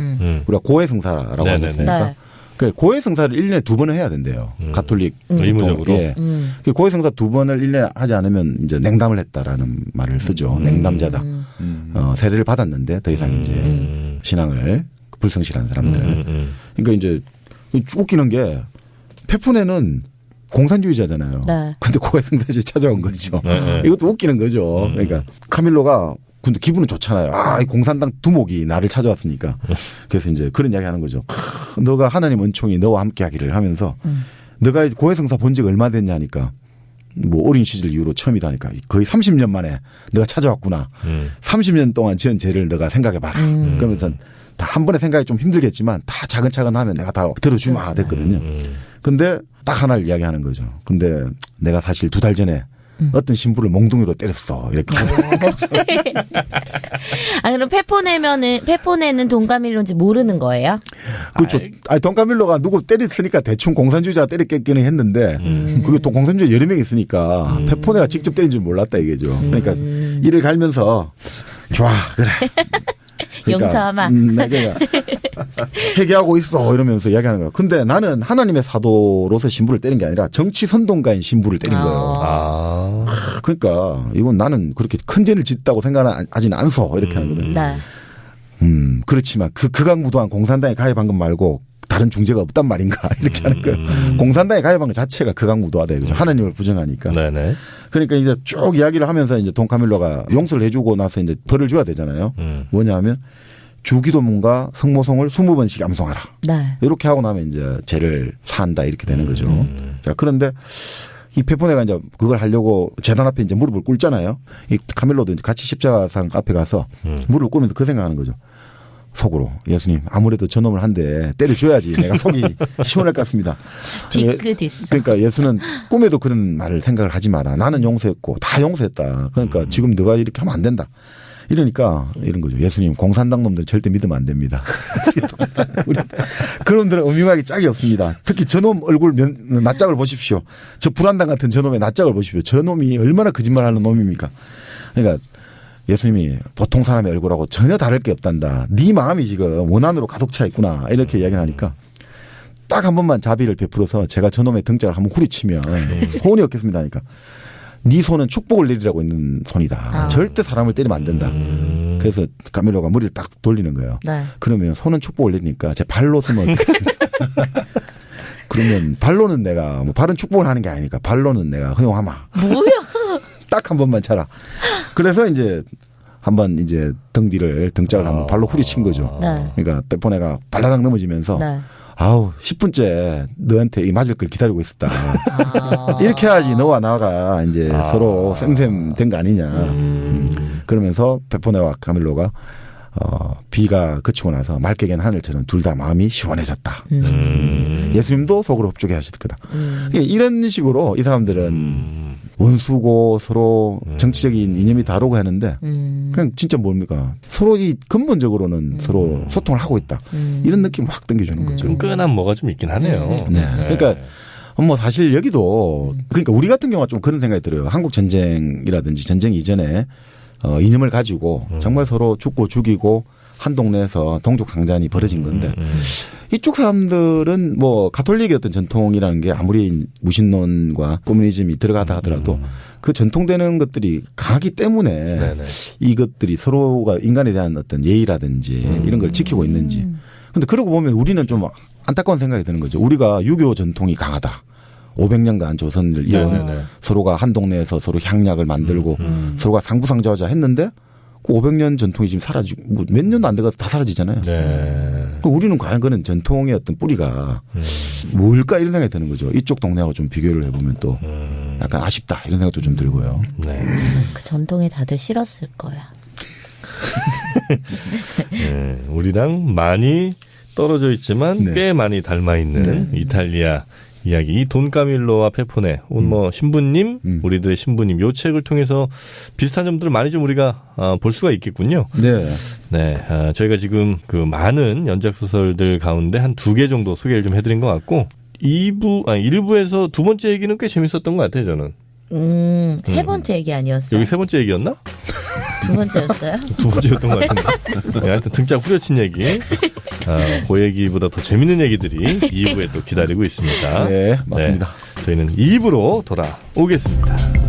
우리가 고해성사라고 하지 않습니까? 네. 그 고해성사를 1년에 2번을 해야 된대요. 가톨릭 의무적으로. 예. 그 고해성사 2번을 1년에 하지 않으면 이제 냉담을 했다라는 말을 쓰죠. 냉담자다. 세례를 받았는데 더 이상 이제 신앙을 불성실한 사람들. 그러니까 이제 웃기는 게 페포네는 공산주의자잖아요. 네. 근데 고해성사시 찾아온 거죠. 이것도 웃기는 거죠. 그러니까 카밀로가 근데 기분은 좋잖아요. 아, 이 공산당 두목이 나를 찾아왔으니까. 그래서 이제 그런 이야기 하는 거죠. 너가 하나님 은총이 너와 함께 하기를 하면서 너가 고해성사 본 지 얼마 됐냐 하니까 뭐 어린 시절 이후로 처음이다 하니까 거의 30년 만에 너가 찾아왔구나. 30년 동안 지은 죄를 너가 생각해봐라. 그러면서 다 한 번에 생각이 좀 힘들겠지만 다 차근차근 하면 내가 다 들어주마 됐거든요. 근데 딱 하나를 이야기하는 거죠. 근데 내가 사실 2달 전에 어떤 신부를 몽둥이로 때렸어. 이렇게. 아, 그럼 페포네는 돈 카밀로인지 모르는 거예요? 그렇죠. 아니, 돈 카밀로가 누구 때렸으니까 대충 공산주의자가 때렸겠기는 했는데 그게 또 공산주의 여러 명 있으니까 페포네가 직접 때린 줄 몰랐다 이게죠. 그러니까 이를 갈면서 좋아, 그래. 그러니까, 용서하마. 내가 회개하고 있어 이러면서 이야기하는 거야. 근데 나는 하나님의 사도로서 신부를 때린 게 아니라 정치 선동가인 신부를 때린 거예요. 그러니까 이건 나는 그렇게 큰 죄를 짓다고 생각하지는 않소 이렇게 하거든. 네. 그렇지만 그 극악무도한 공산당에 가입한 것 말고 다른 중재가 없단 말인가 이렇게 하는 거예요. 공산당에 가입한 것 자체가 극악무도하다 이거죠. 하나님을 부정하니까. 네네. 그러니까 이제 쭉 이야기를 하면서 이제 돈 카밀로가 용서를 해주고 나서 이제 벌을 줘야 되잖아요. 뭐냐 하면 주기도문과 성모송을 20번씩 암송하라. 네. 이렇게 하고 나면 이제 죄를 사한다 이렇게 되는 거죠. 자, 그런데 이 페포네가 이제 그걸 하려고 재단 앞에 이제 무릎을 꿇잖아요. 이 카밀로도 이제 같이 십자가상 앞에 가서 무릎을 꿇으면서 그 생각하는 거죠. 속으로 예수님 아무래도 저놈을 한 대 때려줘야지 내가 속이 시원할 것 같습니다. 그러니까 예수는 꿈에도 그런 말을 생각을 하지 마라. 나는 용서했고 다 용서했다. 그러니까 지금 너가 이렇게 하면 안 된다. 이러니까 이런 거죠. 예수님 공산당 놈들 절대 믿으면 안 됩니다. 그놈들은 음흉하기 짝이 없습니다. 특히 저놈 얼굴 낯짝을 보십시오. 저 불안당 같은 저놈의 낯짝을 보십시오. 저놈이 얼마나 거짓말하는 놈입니까. 그러니까 예수님이 보통 사람의 얼굴하고 전혀 다를 게 없단다. 네 마음이 지금 원한으로 가득 차 있구나. 이렇게 이야기를 하니까 딱 한 번만 자비를 베풀어서 제가 저놈의 등짝을 한번 후리치면 소원이 없겠습니다 하니까 네 손은 축복을 내리라고 있는 손이다. 절대 사람을 때리면 안 된다. 그래서 카밀로가 머리를 딱 돌리는 거예요. 네. 그러면 손은 축복을 내리니까 제 발로 쓰면 그러면 발로는 내가 뭐 발은 축복을 하는 게 아니니까 발로는 내가 허용하마. 뭐야? 딱 한 번만 차라. 그래서 이제 한번 이제 등 뒤를 등짝을 한번 발로 후리친 거죠. 네. 그러니까 페포네가 발라당 넘어지면서 네. 아우 10분째 너한테 이 맞을 걸 기다리고 있었다. 이렇게 해야지 너와 나가 이제 서로 쌤쌤 된 거 아니냐. 그러면서 페포네와 카밀로가 비가 그치고 나서 맑게 갠 하늘처럼 둘 다 마음이 시원해졌다. 예수님도 속으로 흡족해 하실 거다. 이런 식으로 이 사람들은 원수고 서로 정치적인 이념이 다르고 하는데 그냥 진짜 뭡니까 서로 이 근본적으로는 서로 소통을 하고 있다. 이런 느낌 확 당겨주는 거죠. 끈끈한 뭐가 좀 있긴 하네요. 네. 그러니까 뭐 사실 여기도 그러니까 우리 같은 경우가 좀 그런 생각이 들어요. 한국 전쟁이라든지 전쟁 이전에 이념을 가지고 정말 서로 죽고 죽이고 한 동네에서 동족 상잔이 벌어진 건데 이쪽 사람들은 뭐 가톨릭의 어떤 전통이라는 게 아무리 무신론과 코뮤니즘이 들어가다 하더라도 그 전통되는 것들이 강하기 때문에 네네. 이것들이 서로가 인간에 대한 어떤 예의라든지 이런 걸 지키고 있는지. 근데 그러고 보면 우리는 좀 안타까운 생각이 드는 거죠. 우리가 유교 전통이 강하다. 500년간 조선을 이어온 서로가 한 동네에서 서로 향약을 만들고 서로가 상부상조하자 했는데 그 500년 전통이 지금 사라지고 뭐 몇 년도 안 돼가 다 사라지잖아요. 네. 우리는 과연 그런 전통의 어떤 뿌리가 뭘까 이런 생각이 드는 거죠. 이쪽 동네하고 좀 비교를 해보면 또 약간 아쉽다 이런 생각도 좀 들고요. 네. 그 전통에 다들 싫었을 거야. 네, 우리랑 많이 떨어져 있지만 네. 꽤 많이 닮아 있는 네. 이탈리아 이야기. 이 돈 카밀로와 페포네, 뭐 신부님, 우리들의 신부님 요 책을 통해서 비슷한 점들을 많이 좀 우리가 볼 수가 있겠군요. 네. 네, 저희가 지금 그 많은 연작 소설들 가운데 한 2개 정도 소개를 좀 해드린 것 같고 1부에서 두 번째 얘기는 꽤 재밌었던 것 같아요, 저는. 세 번째 얘기 아니었어요? 여기 세 번째 얘기였나? 두 번째였어요? 두 번째였던 것 같은데. 네, 하여튼 등짝 후려친 얘기. 그 얘기보다 더 재밌는 얘기들이 2부에 또 기다리고 있습니다. 네, 맞습니다. 네, 저희는 2부로 돌아오겠습니다.